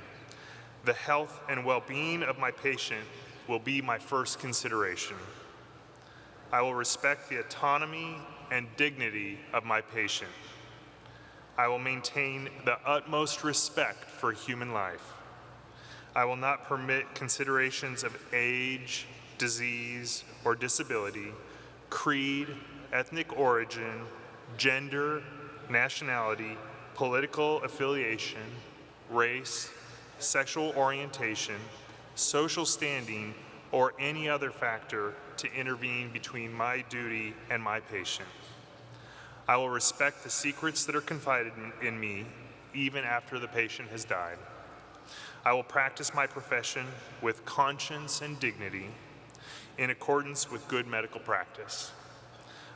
The health and well-being of my patient will be my first consideration. I will respect the autonomy and dignity of my patient. I will maintain the utmost respect for human life. I will not permit considerations of age, disease, or disability, creed, ethnic origin, gender, nationality, political affiliation, race, sexual orientation, social standing, or any other factor to intervene between my duty and my patient. I will respect the secrets that are confided in me even after the patient has died. I will practice my profession with conscience and dignity. in accordance with good medical practice.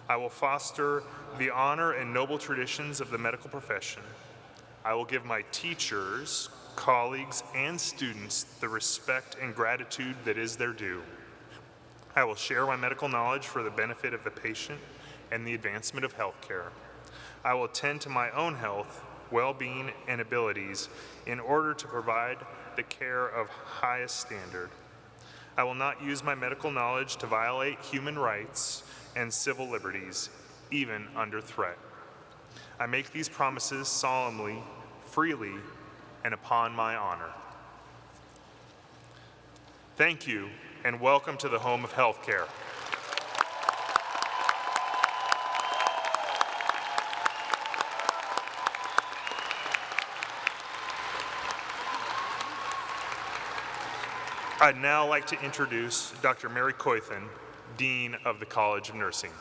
I will foster the honor and noble traditions of the medical profession. I will give my teachers, colleagues, and students the respect and gratitude that is their due. I will share my medical knowledge for the benefit of the patient and the advancement of healthcare. I will attend to my own health, well-being, and abilities in order to provide the care of highest standard. I will not use my medical knowledge to violate human rights and civil liberties, even under threat. I make these promises solemnly, freely, and upon my honor. Thank you, and welcome to the home of healthcare. I'd now like to introduce Dr. Mary Coythen, Dean of the College of Nursing.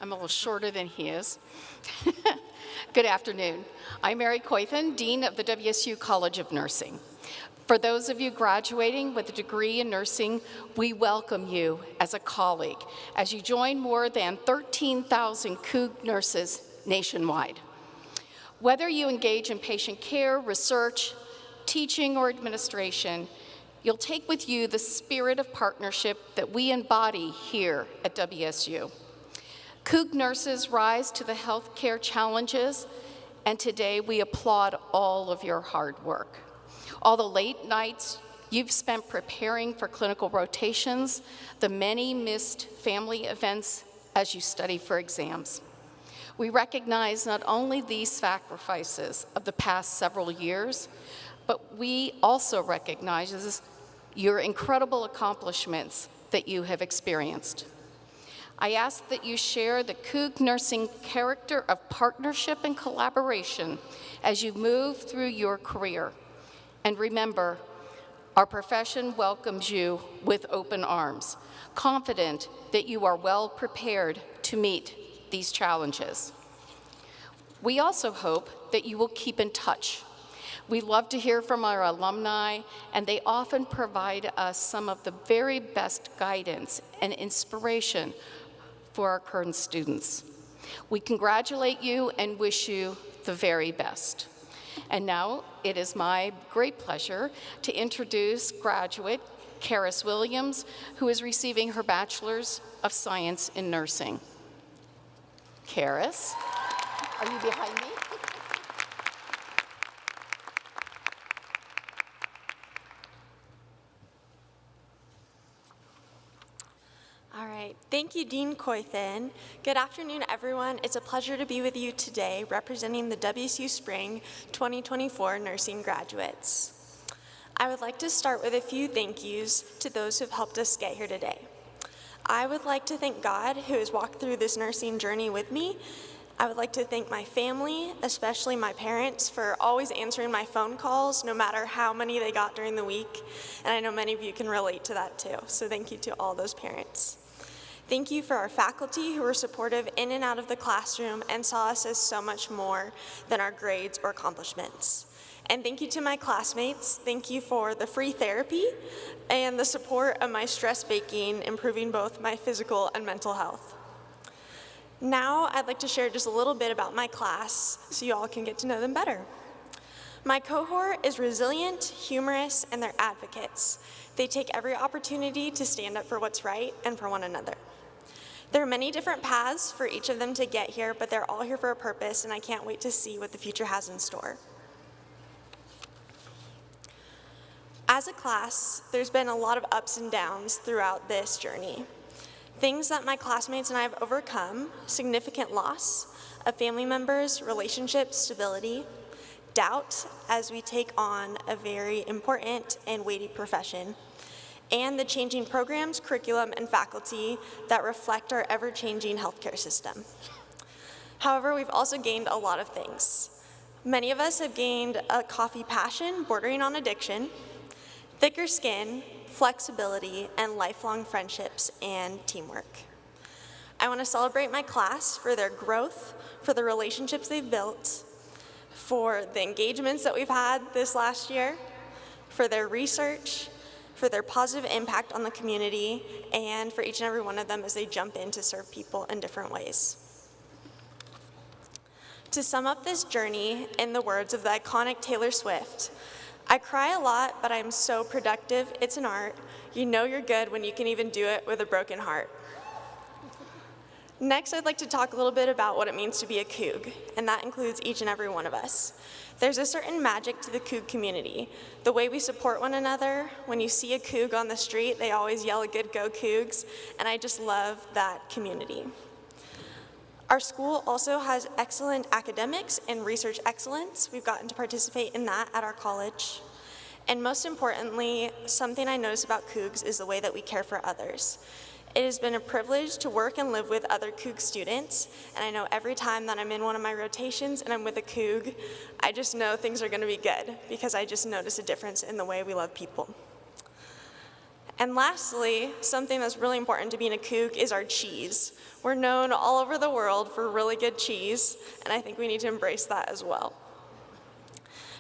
I'm a little shorter than he is. Good afternoon. I'm Mary Coythen, Dean of the WSU College of Nursing. For those of you graduating with a degree in nursing, we welcome you as a colleague as you join more than 13,000 CUG nurses nationwide. Whether you engage in patient care, research, teaching, or administration, you'll take with you the spirit of partnership that we embody here at WSU. CUG nurses rise to the healthcare challenges, and today we applaud all of your hard work. All the late nights you've spent preparing for clinical rotations, the many missed family events as you study for exams. We recognize not only these sacrifices of the past several years, but we also recognize your incredible accomplishments that you have experienced. I ask that you share the CUG nursing character of partnership and collaboration as you move through your career. And remember, our profession welcomes you with open arms, confident that you are well prepared to meet these challenges. We also hope that you will keep in touch. We love to hear from our alumni, and they often provide us some of the very best guidance and inspiration for our current students. We congratulate you and wish you the very best. And now it is my great pleasure to introduce graduate Karis Williams, who is receiving her Bachelor's of Science in Nursing. Karis, are you behind me? All right, thank you, Dean Coythen. Good afternoon, everyone. It's a pleasure to be with you today representing the WSU Spring 2024 nursing graduates. I would like to start with a few thank yous to those who have helped us get here today. I would like to thank God, who has walked through this nursing journey with me. I would like to thank my family, especially my parents, for always answering my phone calls, no matter how many they got during the week. And I know many of you can relate to that too, so thank you to all those parents. Thank you for our faculty who were supportive in and out of the classroom and saw us as so much more than our grades or accomplishments. And thank you to my classmates. Thank you for the free therapy and the support of my stress baking, improving both my physical and mental health. Now I'd like to share just a little bit about my class so you all can get to know them better. My cohort is resilient, humorous, and they're advocates. They take every opportunity to stand up for what's right and for one another. There are many different paths for each of them to get here, but they're all here for a purpose, and I can't wait to see what the future has in store. As a class, there's been a lot of ups and downs throughout this journey. Things that my classmates and I have overcome: significant loss of family members, relationship stability, doubt as we take on a very important and weighty profession, and the changing programs, curriculum, and faculty that reflect our ever-changing healthcare system. However, we've also gained a lot of things. Many of us have gained a coffee passion bordering on addiction, thicker skin, flexibility, and lifelong friendships and teamwork. I want to celebrate my class for their growth, for the relationships they've built, for the engagements that we've had this last year, for their research, for their positive impact on the community, and for each and every one of them as they jump in to serve people in different ways. To sum up this journey in the words of the iconic Taylor Swift, I cry a lot, but I'm so productive, it's an art. You know you're good when you can even do it with a broken heart. Next, I'd like to talk a little bit about what it means to be a Coug, and that includes each and every one of us. There's a certain magic to the Coug community. The way we support one another, when you see a Coug on the street, they always yell a good go Cougs, and I just love that community. Our school also has excellent academics and research excellence. We've gotten to participate in that at our college. And most importantly, something I notice about Cougs is the way that we care for others. It has been a privilege to work and live with other Coug students, and I know every time that I'm in one of my rotations and I'm with a Coug, I just know things are gonna be good because I just notice a difference in the way we love people. And lastly, something that's really important to being a Coug is our cheese. We're known all over the world for really good cheese, and I think we need to embrace that as well.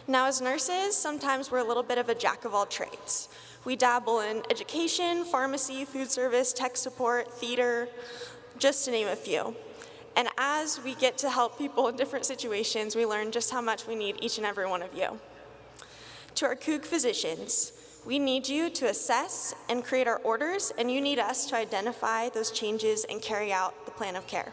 Now, as nurses, sometimes we're a little bit of a jack of all trades. We dabble in education, pharmacy, food service, tech support, theater, just to name a few. And as we get to help people in different situations, we learn just how much we need each and every one of you. To our Coug physicians, we need you to assess and create our orders, and you need us to identify those changes and carry out the plan of care.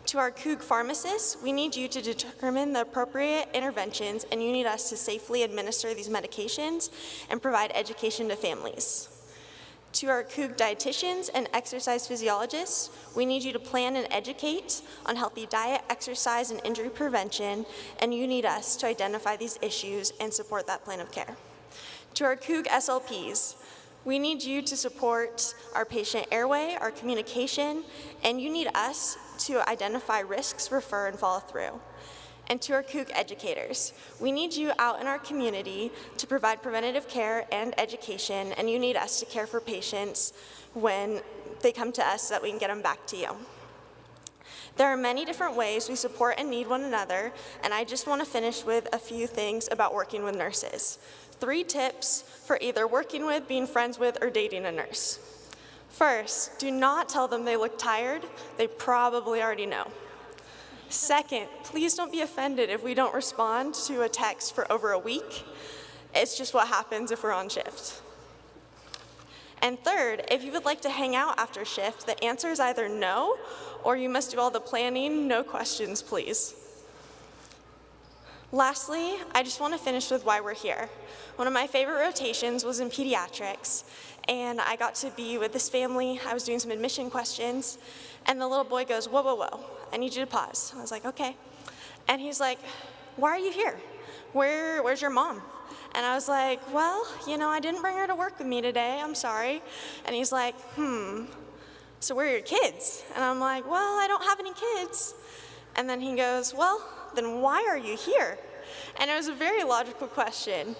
To our Coug pharmacists, we need you to determine the appropriate interventions, and you need us to safely administer these medications and provide education to families. To our Coug dietitians and exercise physiologists, we need you to plan and educate on healthy diet, exercise, and injury prevention, and you need us to identify these issues and support that plan of care. To our Coug SLPs, we need you to support our patient airway, our communication, and you need us to identify risks, refer, and follow through. And to our Coug educators, we need you out in our community to provide preventative care and education, and you need us to care for patients when they come to us so that we can get them back to you. There are many different ways we support and need one another, and I just want to finish with a few things about working with nurses. 3 tips for either working with, being friends with, or dating a nurse. First, do not tell them they look tired. They probably already know. Second, please don't be offended if we don't respond to a text for over a week. It's just what happens if we're on shift. And third, if you would like to hang out after shift, the answer is either no, or you must do all the planning, no questions, please. Lastly, I just want to finish with why we're here. One of my favorite rotations was in pediatrics, and I got to be with this family. I was doing some admission questions, and the little boy goes, "Whoa, whoa, whoa, I need you to pause." I was like, okay. And he's like, "Why are you here? Where's your mom?" And I was like, "Well, you know, I didn't bring her to work with me today, I'm sorry." And he's like, "So where are your kids?" And I'm like, "Well, I don't have any kids." And then he goes, "Well, then why are you here?" And it was a very logical question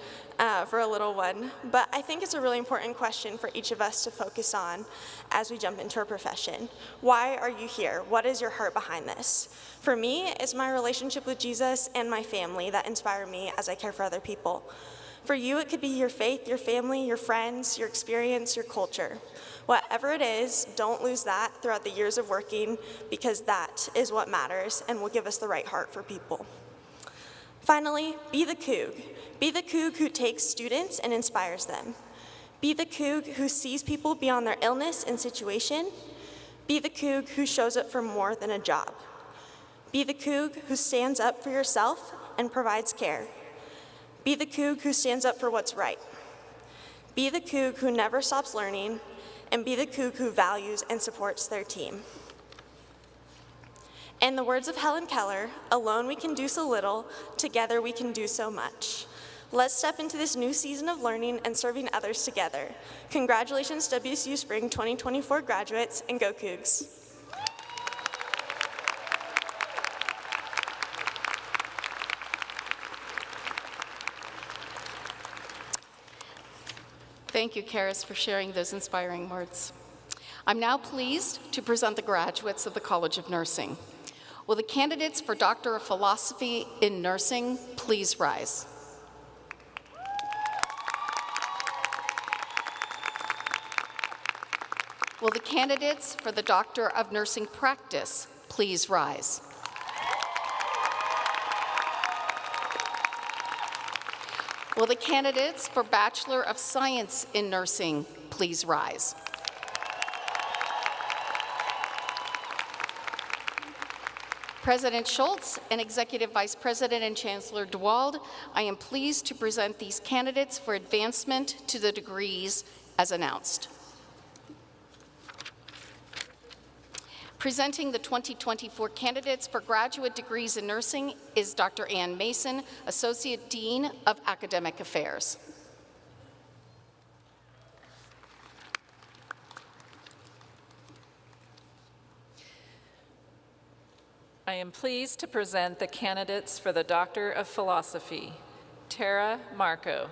for a little one, but I think it's a really important question for each of us to focus on as we jump into our profession. Why are you here? What is your heart behind this? For me, it's my relationship with Jesus and my family that inspire me as I care for other people. For you, it could be your faith, your family, your friends, your experience, your culture. Whatever it is, don't lose that throughout the years of working, because that is what matters and will give us the right heart for people. Finally, be the Coug. Be the Coug who takes students and inspires them. Be the Coug who sees people beyond their illness and situation. Be the Coug who shows up for more than a job. Be the Coug who stands up for yourself and provides care. Be the Coug who stands up for what's right. Be the Coug who never stops learning, and be the Coug who values and supports their team. In the words of Helen Keller, "Alone we can do so little, together we can do so much." Let's step into this new season of learning and serving others together. Congratulations, WSU Spring 2024 graduates, and go Cougs. Thank you, Karis, for sharing those inspiring words. I'm now pleased to present the graduates of the College of Nursing. Will the candidates for Doctor of Philosophy in Nursing please rise? Will the candidates for the Doctor of Nursing Practice please rise? Will the candidates for Bachelor of Science in Nursing please rise? President Schultz and Executive Vice President and Chancellor DeWald, I am pleased to present these candidates for advancement to the degrees as announced. Presenting the 2024 candidates for graduate degrees in nursing is Dr. Ann Mason, Associate Dean of Academic Affairs. I am pleased to present the candidates for the Doctor of Philosophy. Tara Marco.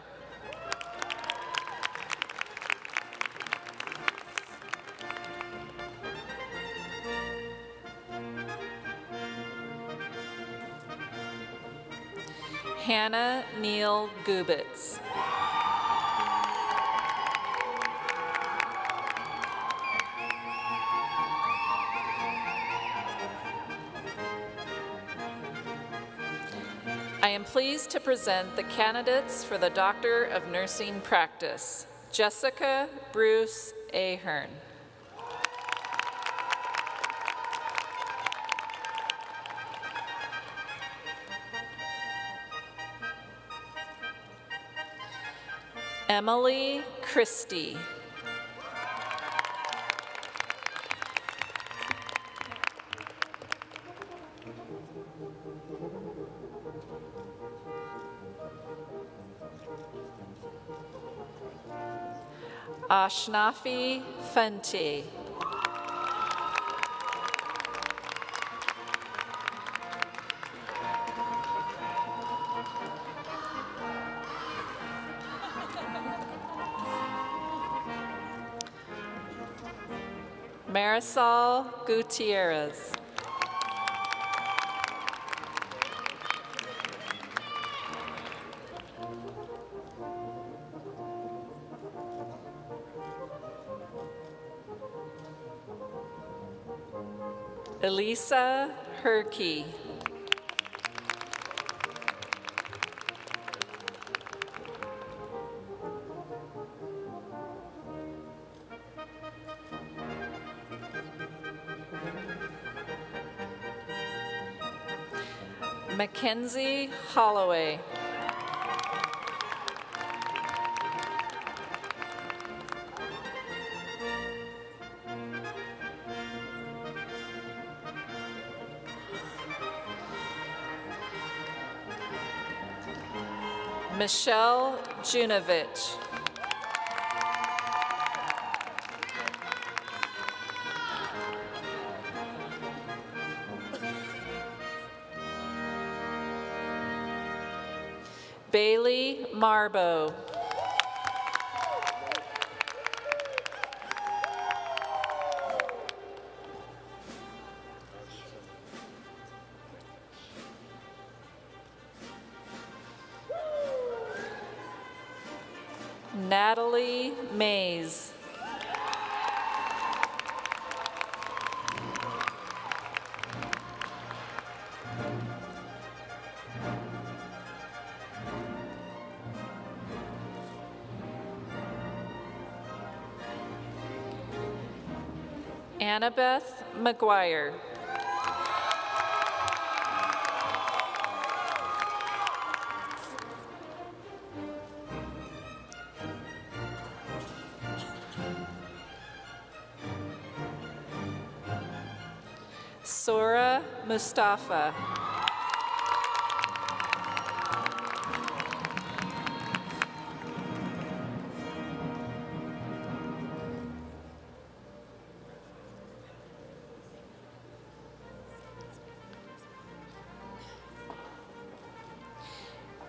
Hannah Neal Gubitz. I am pleased to present the candidates for the Doctor of Nursing Practice. Jessica Bruce Ahern. Emily Christie. Ashnafi Fenty. Marisol Gutierrez. Elisa Herkey. Mackenzie Holloway. Michelle Junovich. Bailey Marbo. Natalie Mays. Annabeth McGuire. Sora Mustafa.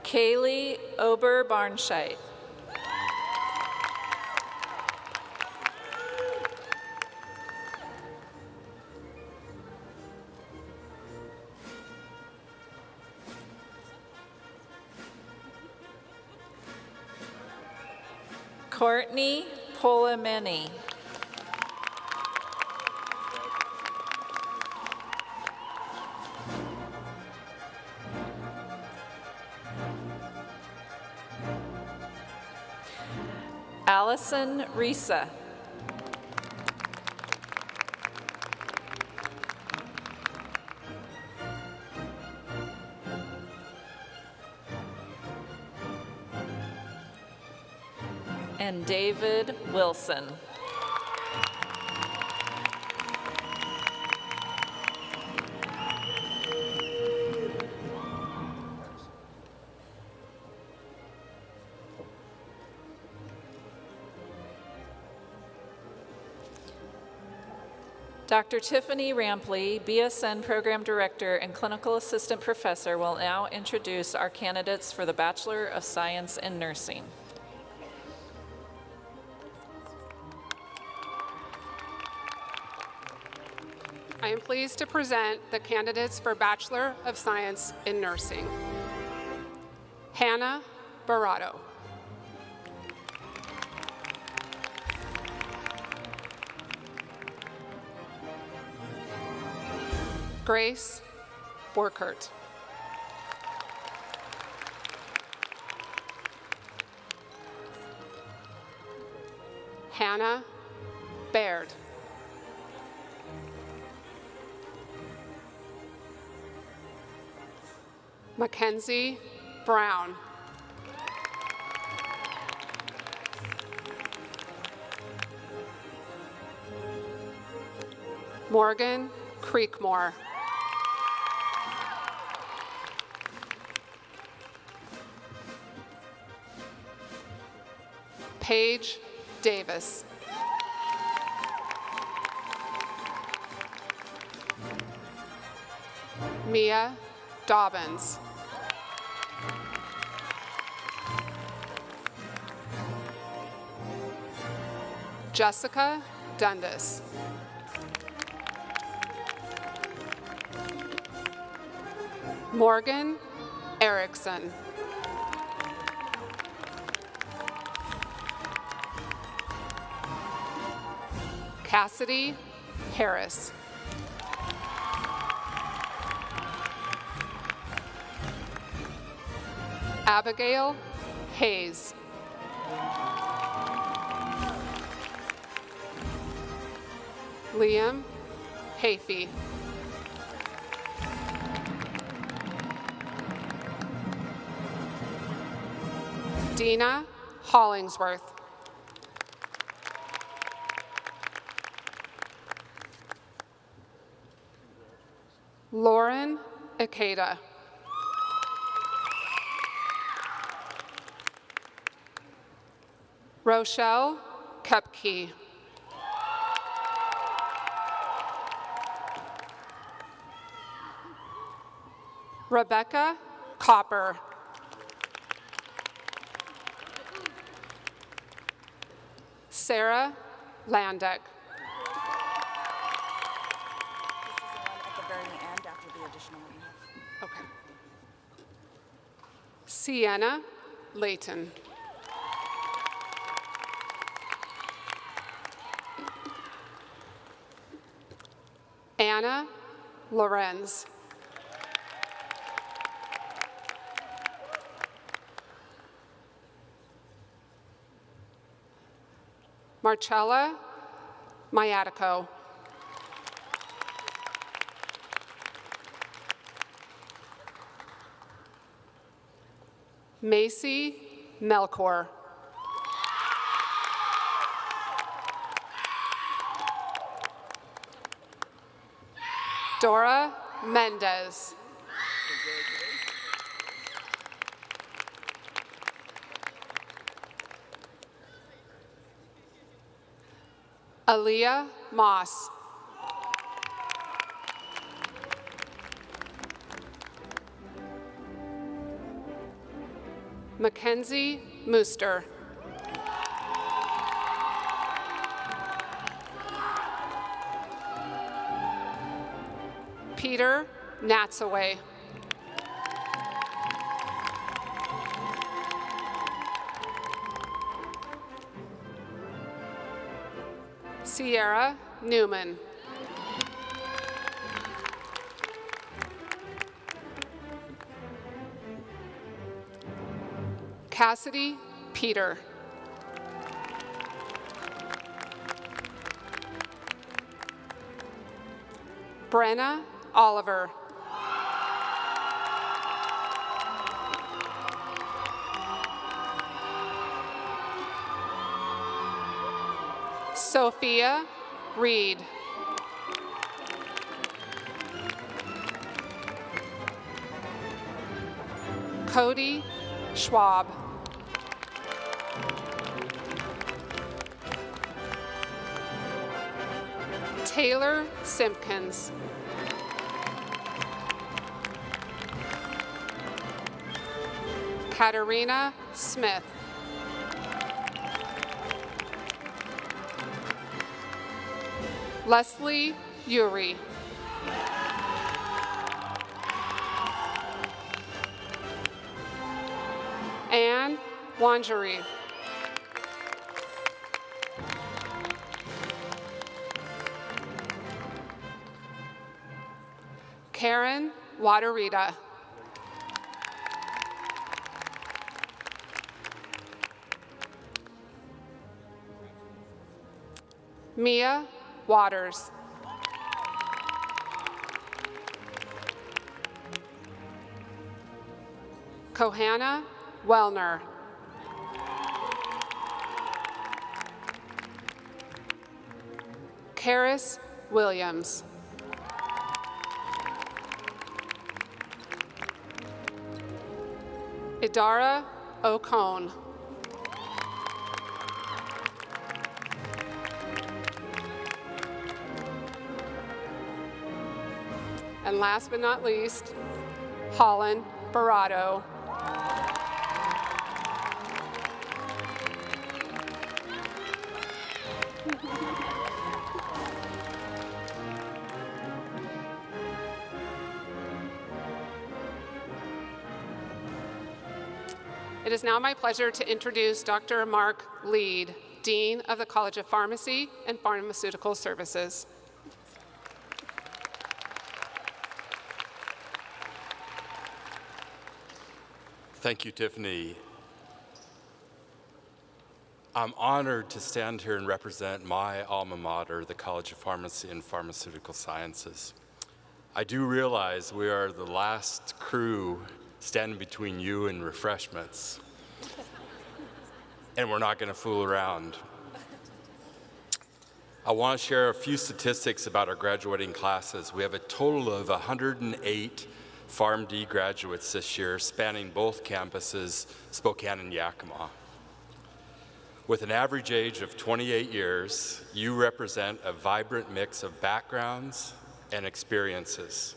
Kaylee Ober-Barnscheidt. Courtney Polameni. Allison Risa. And David Wilson. Dr. Tiffany Rampley, BSN Program Director and Clinical Assistant Professor, will now introduce our candidates for the Bachelor of Science in Nursing. I am pleased to present the candidates for Bachelor of Science in Nursing. Hannah Barato. Grace Borkert. Hannah Baird. Mackenzie Brown. Morgan Creekmore. Paige Davis. Mia Dobbins. Jessica Dundas. Morgan Erickson. Cassidy Harris. Abigail Hayes. Liam Hafey. Dina Hollingsworth. Lauren Ikeda. Rochelle Kepke. Rebecca Copper. Sarah Landek. Okay. Sienna Layton. Anna Lorenz. Marcella Mayatico. Macy Melkor. Dora Mendez. Aaliyah Moss. Mackenzie Mooster. Peter Natsaway. Sierra Newman. Cassidy Peter. Brenna Oliver. Sophia Reed. Cody Schwab. Taylor Simpkins. Katarina Smith. Leslie Uri. Anne Wangery. Karen Waterita. Mia Waters. Kohanna Wellner. Karis Williams. Idara Ocone. And last but not least, Holland Barato. It is now my pleasure to introduce Dr. Mark Lead, Dean of the College of Pharmacy and Pharmaceutical Services. Thank you, Tiffany. I'm honored to stand here and represent my alma mater, the College of Pharmacy and Pharmaceutical Sciences. I do realize we are the last crew standing between you and refreshments, and we're not going to fool around. I want to share a few statistics about our graduating classes. We have a total of 108 PharmD graduates this year, spanning both campuses, Spokane and Yakima. With an average age of 28 years, you represent a vibrant mix of backgrounds and experiences.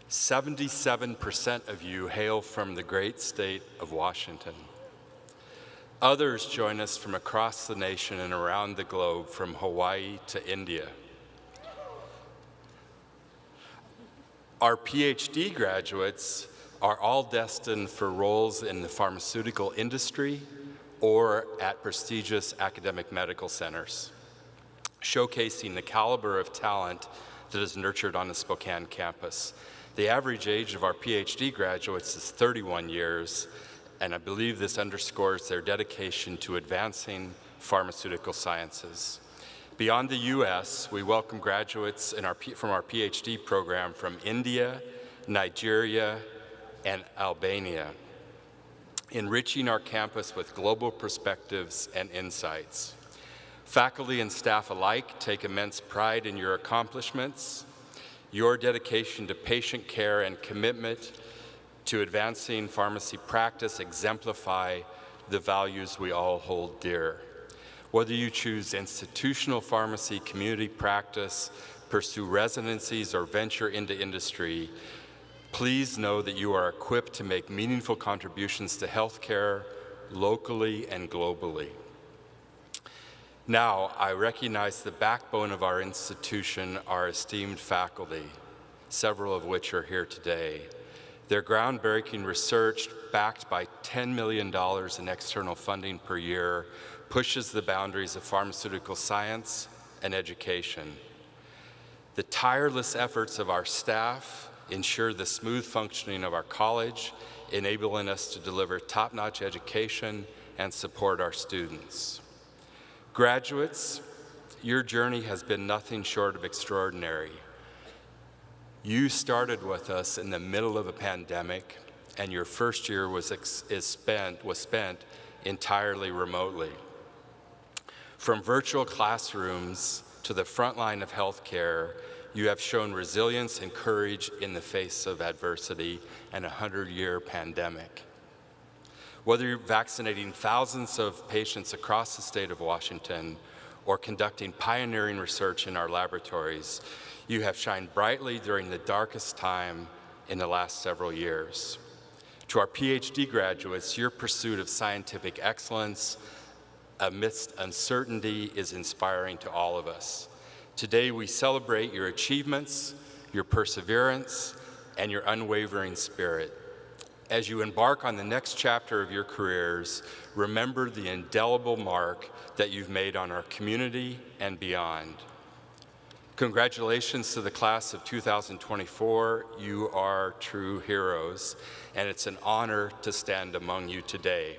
77% of you hail from the great state of Washington. Others join us from across the nation and around the globe, from Hawaii to India. Our PhD graduates are all destined for roles in the pharmaceutical industry or at prestigious academic medical centers, showcasing the caliber of talent that is nurtured on the Spokane campus. The average age of our PhD graduates is 31 years, and I believe this underscores their dedication to advancing pharmaceutical sciences. Beyond the U.S., we welcome graduates from our PhD program from India, Nigeria, and Albania, enriching our campus with global perspectives and insights. Faculty and staff alike take immense pride in your accomplishments. Your dedication to patient care and commitment to advancing pharmacy practice exemplify the values we all hold dear. Whether you choose institutional pharmacy, community practice, pursue residencies, or venture into industry, please know that you are equipped to make meaningful contributions to healthcare locally and globally. Now, I recognize the backbone of our institution, our esteemed faculty, several of which are here today. Their groundbreaking research, backed by $10 million in external funding per year, pushes the boundaries of pharmaceutical science and education. The tireless efforts of our staff ensure the smooth functioning of our college, enabling us to deliver top-notch education and support our students. Graduates, your journey has been nothing short of extraordinary. You started with us in the middle of a pandemic, and your first year was spent entirely remotely. From virtual classrooms to the front line of healthcare, you have shown resilience and courage in the face of adversity and a 100-year pandemic. Whether you're vaccinating thousands of patients across the state of Washington or conducting pioneering research in our laboratories, you have shined brightly during the darkest time in the last several years. To our PhD graduates, your pursuit of scientific excellence amidst uncertainty is inspiring to all of us. Today, we celebrate your achievements, your perseverance, and your unwavering spirit. As you embark on the next chapter of your careers, remember the indelible mark that you've made on our community and beyond. Congratulations to the class of 2024. You are true heroes, and it's an honor to stand among you today.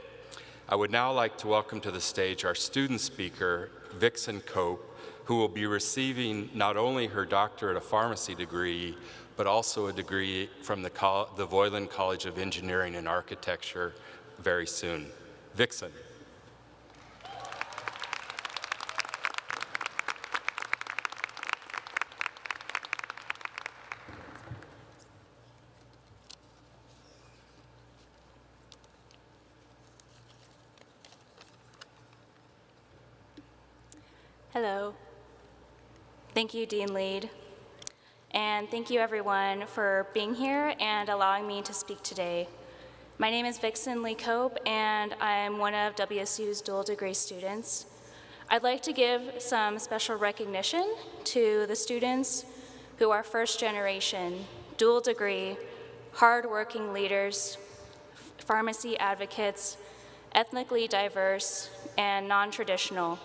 I would now like to welcome to the stage our student speaker, Vixen Cope, who will be receiving not only her doctorate of pharmacy degree, but also a degree from the Voiland College of Engineering and Architecture very soon. Vixen. Hello. Thank you, Dean Lead. And thank you, everyone, for being here and allowing me to speak today. My name is Vixen Lee Cope, and I'm one of WSU's dual degree students. I'd like to give some special recognition to the students who are first generation, dual degree, hardworking leaders, pharmacy advocates, ethnically diverse, and non-traditional.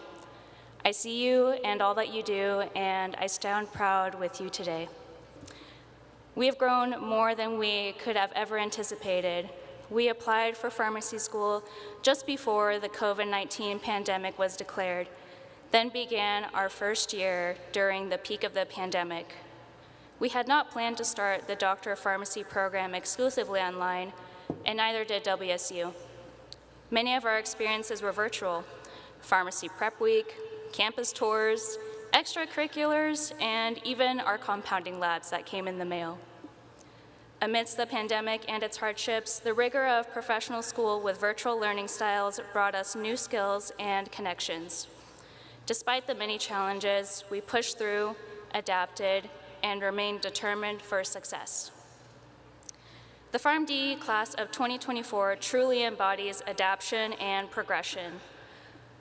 I see you and all that you do, and I stand proud with you today. We have grown more than we could have ever anticipated. We applied for pharmacy school just before the COVID-19 pandemic was declared, then began our first year during the peak of the pandemic. We had not planned to start the Doctor of Pharmacy program exclusively online, and neither did WSU. Many of our experiences were virtual: Pharmacy Prep Week, campus tours, extracurriculars, and even our compounding labs that came in the mail. Amidst the pandemic and its hardships, the rigor of professional school with virtual learning styles brought us new skills and connections. Despite the many challenges, we pushed through, adapted, and remained determined for success. The PharmD class of 2024 truly embodies adaptation and progression.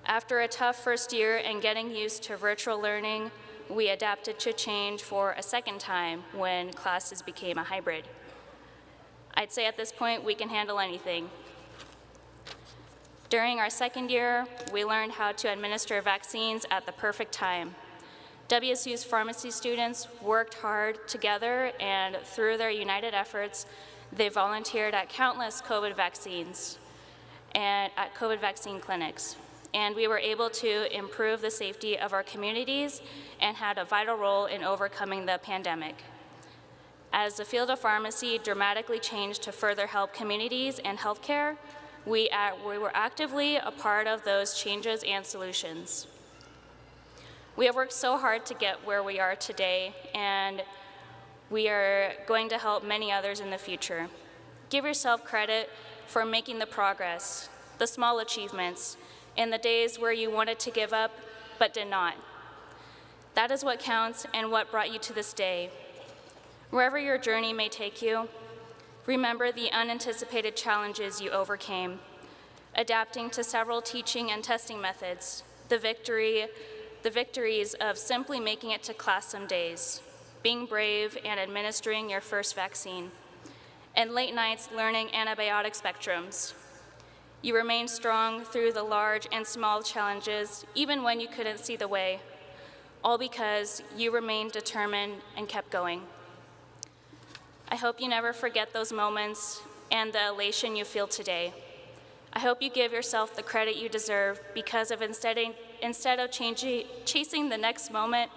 After a tough first year and getting used to virtual learning, we adapted to change for a second time when classes became a hybrid. I'd say at this point we can handle anything. During our second year, we learned how to administer vaccines at the perfect time. WSU's pharmacy students worked hard together, and through their united efforts, they volunteered at countless COVID vaccines and at COVID vaccine clinics. And we were able to improve the safety of our communities and had a vital role in overcoming the pandemic. As the field of pharmacy dramatically changed to further help communities and healthcare, we were actively a part of those changes and solutions. We have worked so hard to get where we are today, and we are going to help many others in the future. Give yourself credit for making the progress, the small achievements, in the days where you wanted to give up but did not. That is what counts and what brought you to this day. Wherever your journey may take you, remember the unanticipated challenges you overcame, adapting to several teaching and testing methods, the victories of simply making it to class some days, being brave and administering your first vaccine, and late nights learning antibiotic spectrums. You remained strong through the large and small challenges, even when you couldn't see the way. all because you remained determined and kept going. I hope you never forget those moments and the elation you feel today. I hope you give yourself the credit you deserve because of instead of chasing the next moment,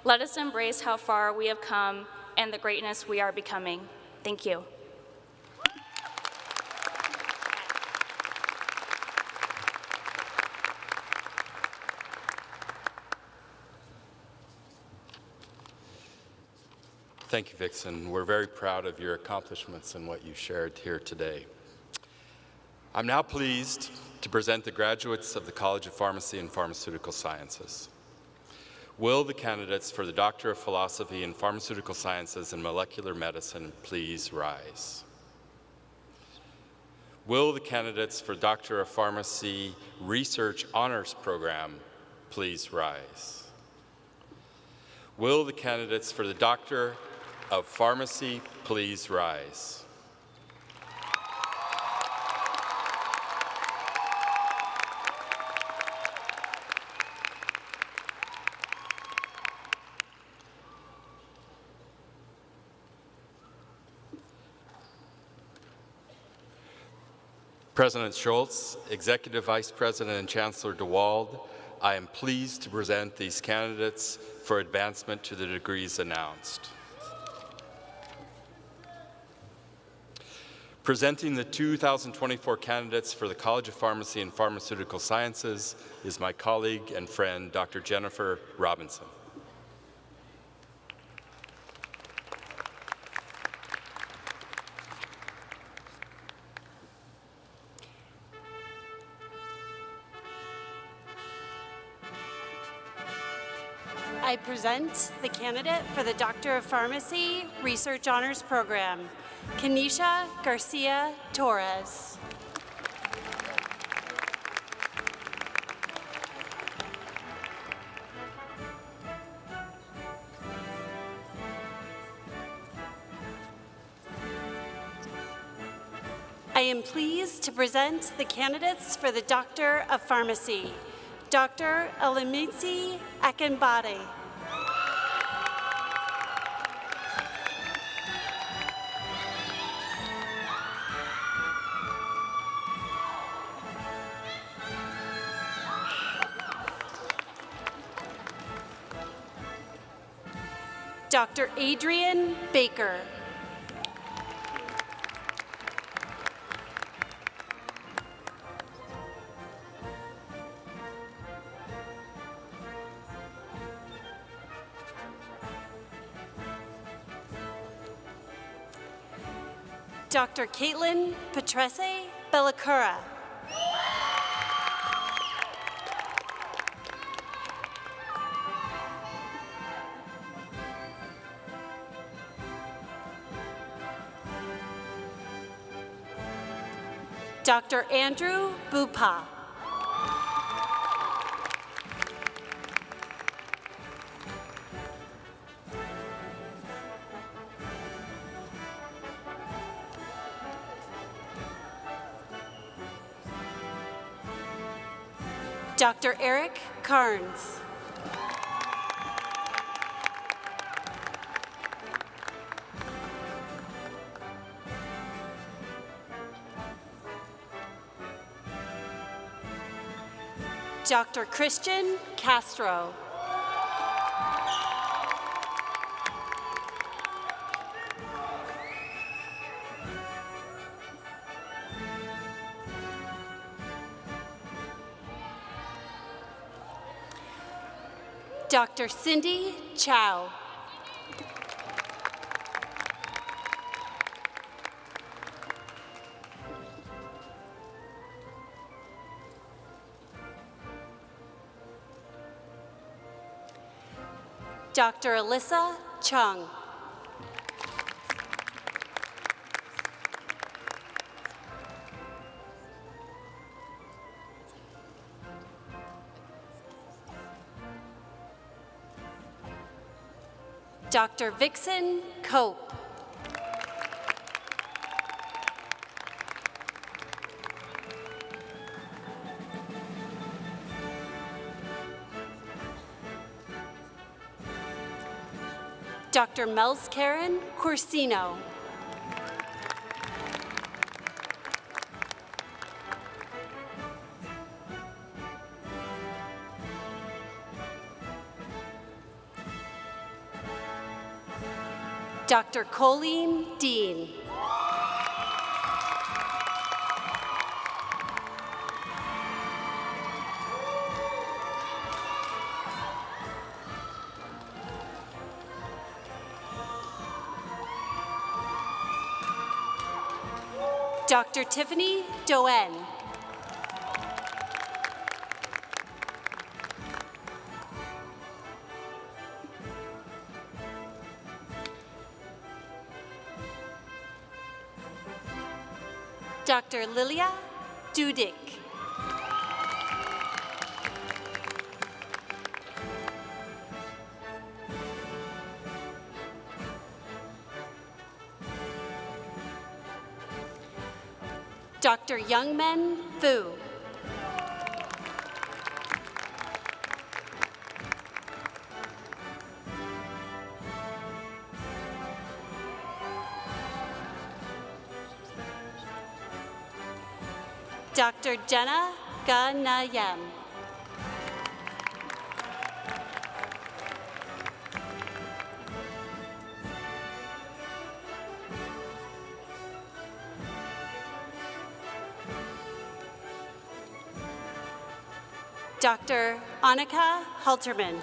let us embrace how far we have come and the greatness we are becoming. Thank you. Thank you, Vixen. We're very proud of your accomplishments and what you shared here today. I'm now pleased to present the graduates of the College of Pharmacy and Pharmaceutical Sciences. Will the candidates for the Doctor of Philosophy in Pharmaceutical Sciences and Molecular Medicine please rise? Will the candidates for Doctor of Pharmacy Research Honors Program please rise? Will the candidates for the Doctor of Pharmacy please rise? President Schultz, Executive Vice President and Chancellor DeWald, I am pleased to present these candidates for advancement to the degrees announced. Presenting the 2024 candidates for the College of Pharmacy and Pharmaceutical Sciences is my colleague and friend, Dr. Jennifer Robinson. I present the candidate for the Doctor of Pharmacy Research Honors Program, Kenisha Garcia Torres. I am pleased to present the candidates for the Doctor of Pharmacy, Dr. Alimisi Akinbade. Dr. Adrian Baker. Dr. Caitlin Petrese Bellacura. Dr. Andrew Bupa. Dr. Eric Carnes. Dr. Christian Castro. Dr. Cindy Chow. Dr. Alyssa Chung. Dr. Vixen Cope. Dr. Mels Karen Corsino. Dr. Colleen Dean. Dr. Tiffany Doen. Dr. Lilia Dudik. Dr. Youngmin Fu. Dr. Jenna Ganayem. Dr. Annika Halterman.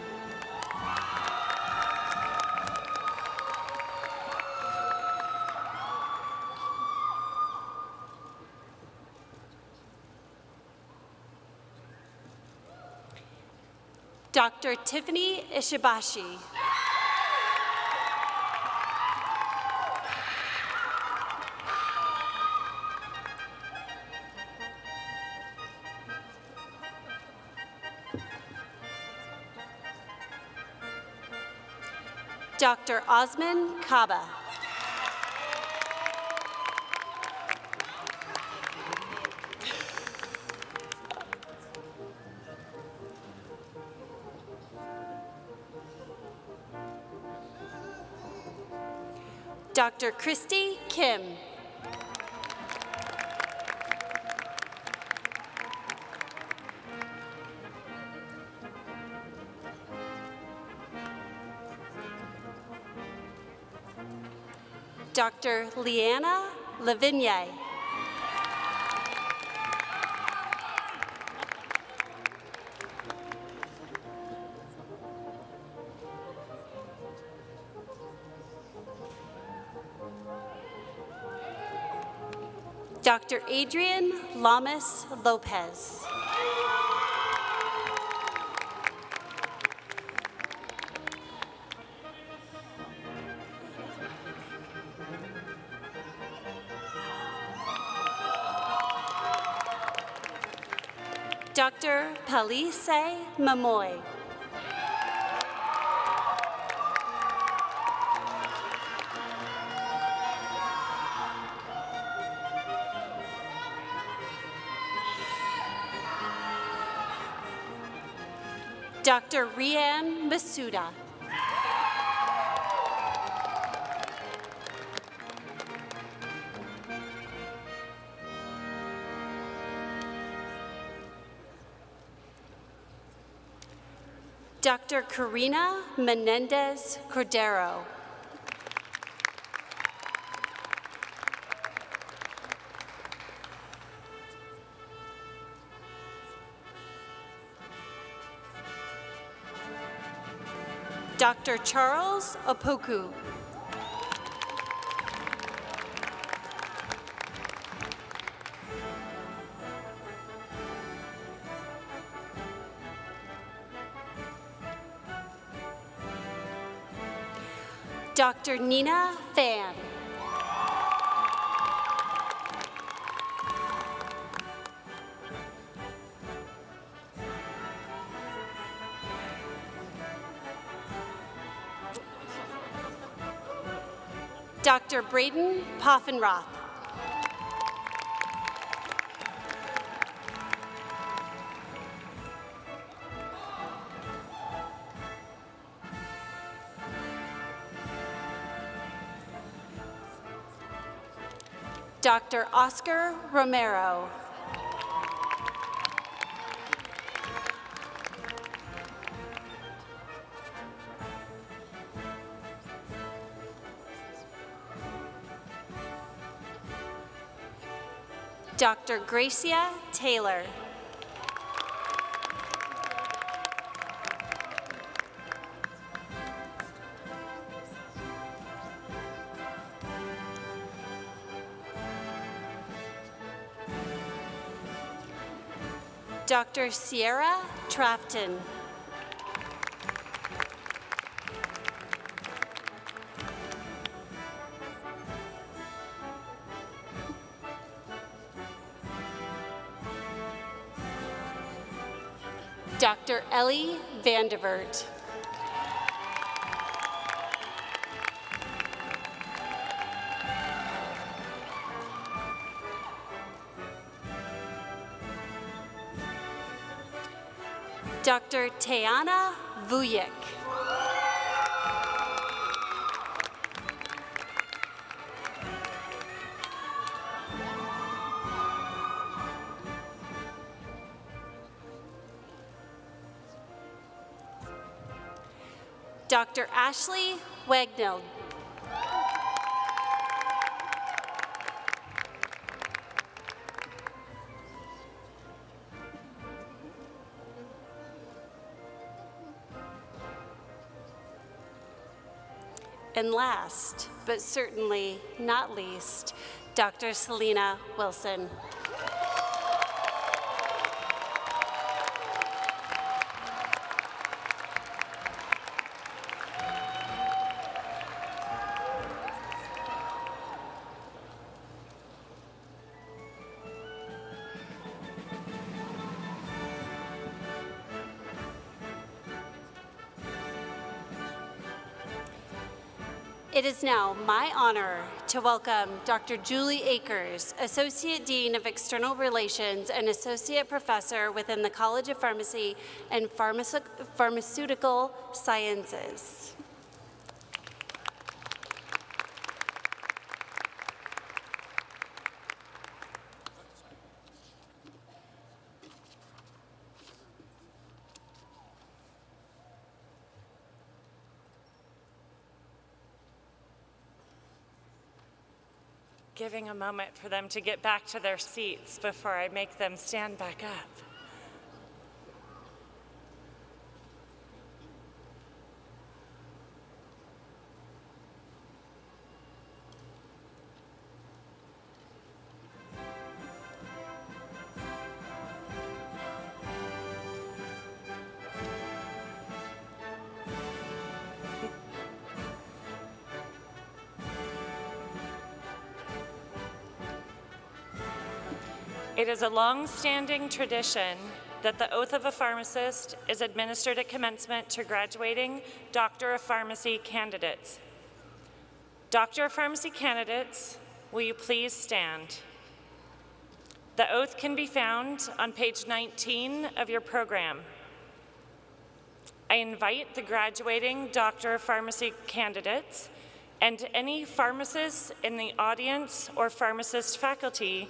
Dr. Tiffany Ishibashi. Dr. Osman Kaba. Dr. Christy Kim. Dr. Leanna Lavigne. Dr. Adrian Lamas Lopez. Dr. Palise Mamoy. Dr. Rian Masuda. Dr. Karina Menendez Cordero. Dr. Charles Opoku. Dr. Nina Fan. Dr. Braden Poffenroth. Dr. Oscar Romero. Dr. Gracia Taylor. Dr. Sierra Trafton. Dr. Ellie Vandevert. Dr. Teana Vujik. Dr. Ashley Wagnell. And last, but certainly not least, Dr. Selena Wilson. It is now my honor to welcome Dr. Julie Akers, Associate Dean of External Relations and Associate Professor within the College of Pharmacy and Pharmaceutical Sciences. Giving a moment for them to get back to their seats before I make them stand back up. It is a long-standing tradition that the oath of a pharmacist is administered at commencement to graduating Doctor of Pharmacy candidates. Doctor of Pharmacy candidates, will you please stand? The oath can be found on page 19 of your program. I invite the graduating Doctor of Pharmacy candidates and any pharmacists in the audience or pharmacist faculty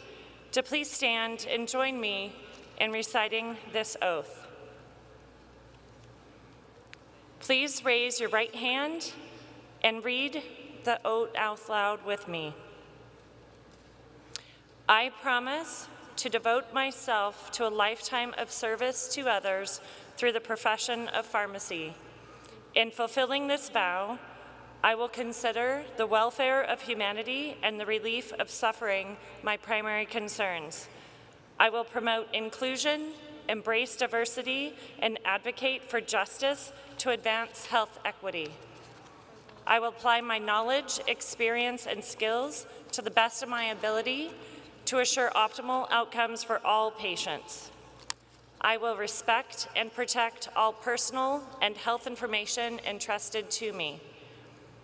to please stand and join me in reciting this oath. Please raise your right hand and read the oath out loud with me. I promise to devote myself to a lifetime of service to others through the profession of pharmacy. In fulfilling this vow, I will consider the welfare of humanity and the relief of suffering my primary concerns. I will promote inclusion, embrace diversity, and advocate for justice to advance health equity. I will apply my knowledge, experience, and skills to the best of my ability to assure optimal outcomes for all patients. I will respect and protect all personal and health information entrusted to me.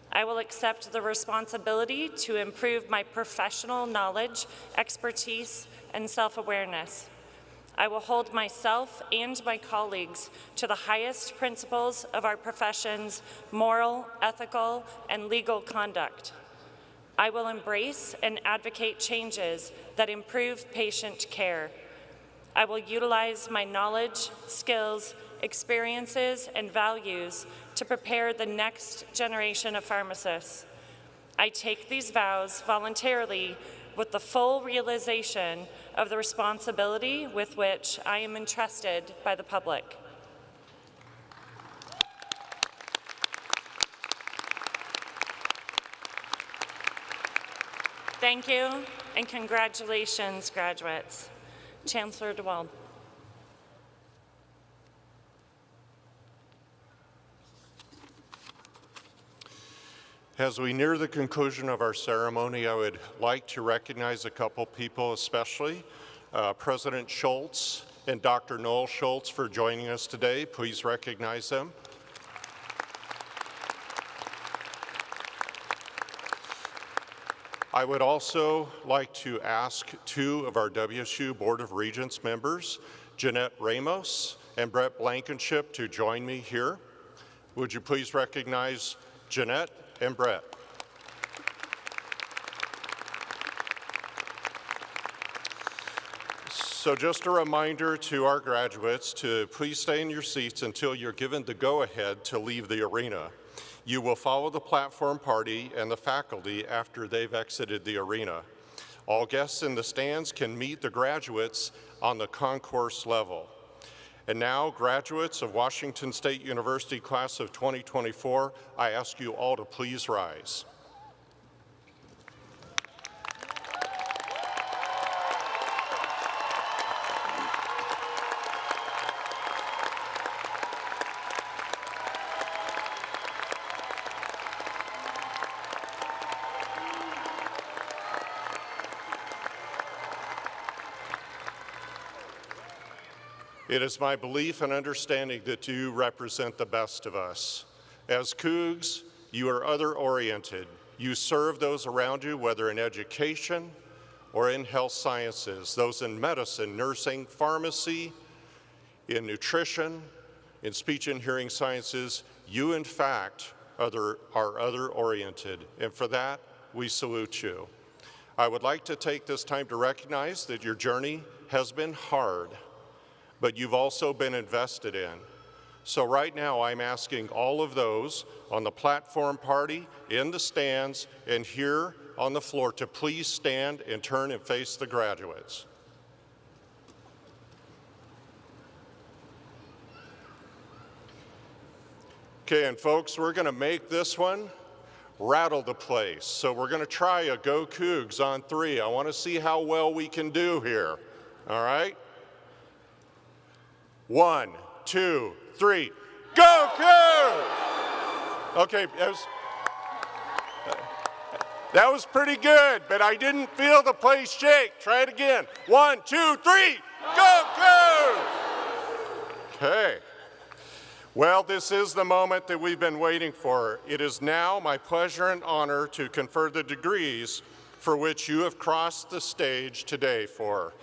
I will accept the responsibility to improve my professional knowledge, expertise, and self-awareness. I will hold myself and my colleagues to the highest principles of our profession's moral, ethical, and legal conduct. I will embrace and advocate changes that improve patient care. I will utilize my knowledge, skills, experiences, and values to prepare the next generation of pharmacists. I take these vows voluntarily with the full realization of the responsibility with which I am entrusted by the public. Thank you, and congratulations, graduates. Chancellor DeWald. As we near the conclusion of our ceremony, I would like to recognize a couple people, especially President Schultz and Dr. Noel Schultz for joining us today. Please recognize them. I would also like to ask two of our WSU Board of Regents members, Jeanette Ramos and Brett Blankenship, to join me here. Would you please recognize Jeanette and Brett? So just a reminder to our graduates to please stay in your seats until you're given the go-ahead to leave the arena. You will follow the platform party and the faculty after they've exited the arena. All guests in the stands can meet the graduates on the concourse level. And now, graduates of Washington State University class of 2024, I ask you all to please rise. It is my belief and understanding that you represent the best of us. As Cougs, you are other-oriented. You serve those around you, whether in education or in health sciences, those in medicine, nursing, pharmacy, in nutrition, in speech and hearing sciences. You, in fact, are other-oriented, and for that, we salute you. I would like to take this time to recognize that your journey has been hard, but you've also been invested in. So right now, I'm asking all of those on the platform party, in the stands, and here on the floor to please stand and turn and face the graduates. Okay, and folks, we're gonna make this one rattle the place. So we're gonna try a Go Cougs on 3. I wanna see how well we can do here, all right? 1, 2, 3, go Cougs! Okay, that was pretty good, but I didn't feel the place shake. Try it again. 1, 2, 3, go Cougs! Okay. Well, this is the moment that we've been waiting for. It is now my pleasure and honor to confer the degrees for which you have crossed the stage today for.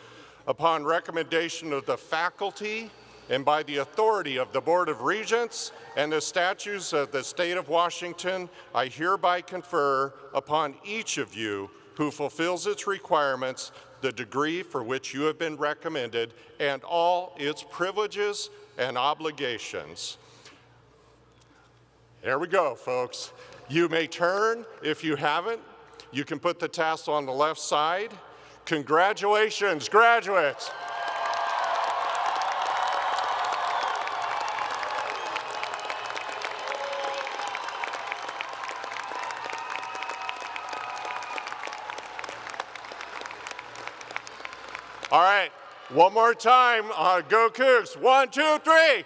Upon recommendation of the faculty, and by the authority of the Board of Regents and the statutes of the state of Washington, I hereby confer upon each of you who fulfills its requirements the degree for which you have been recommended and all its privileges and obligations. There we go, folks. You may turn if you haven't. You can put the tassel on the left side. Congratulations, graduates. All right, one more time, Go Cougs. 1, 2, 3.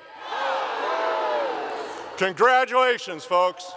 Congratulations, folks.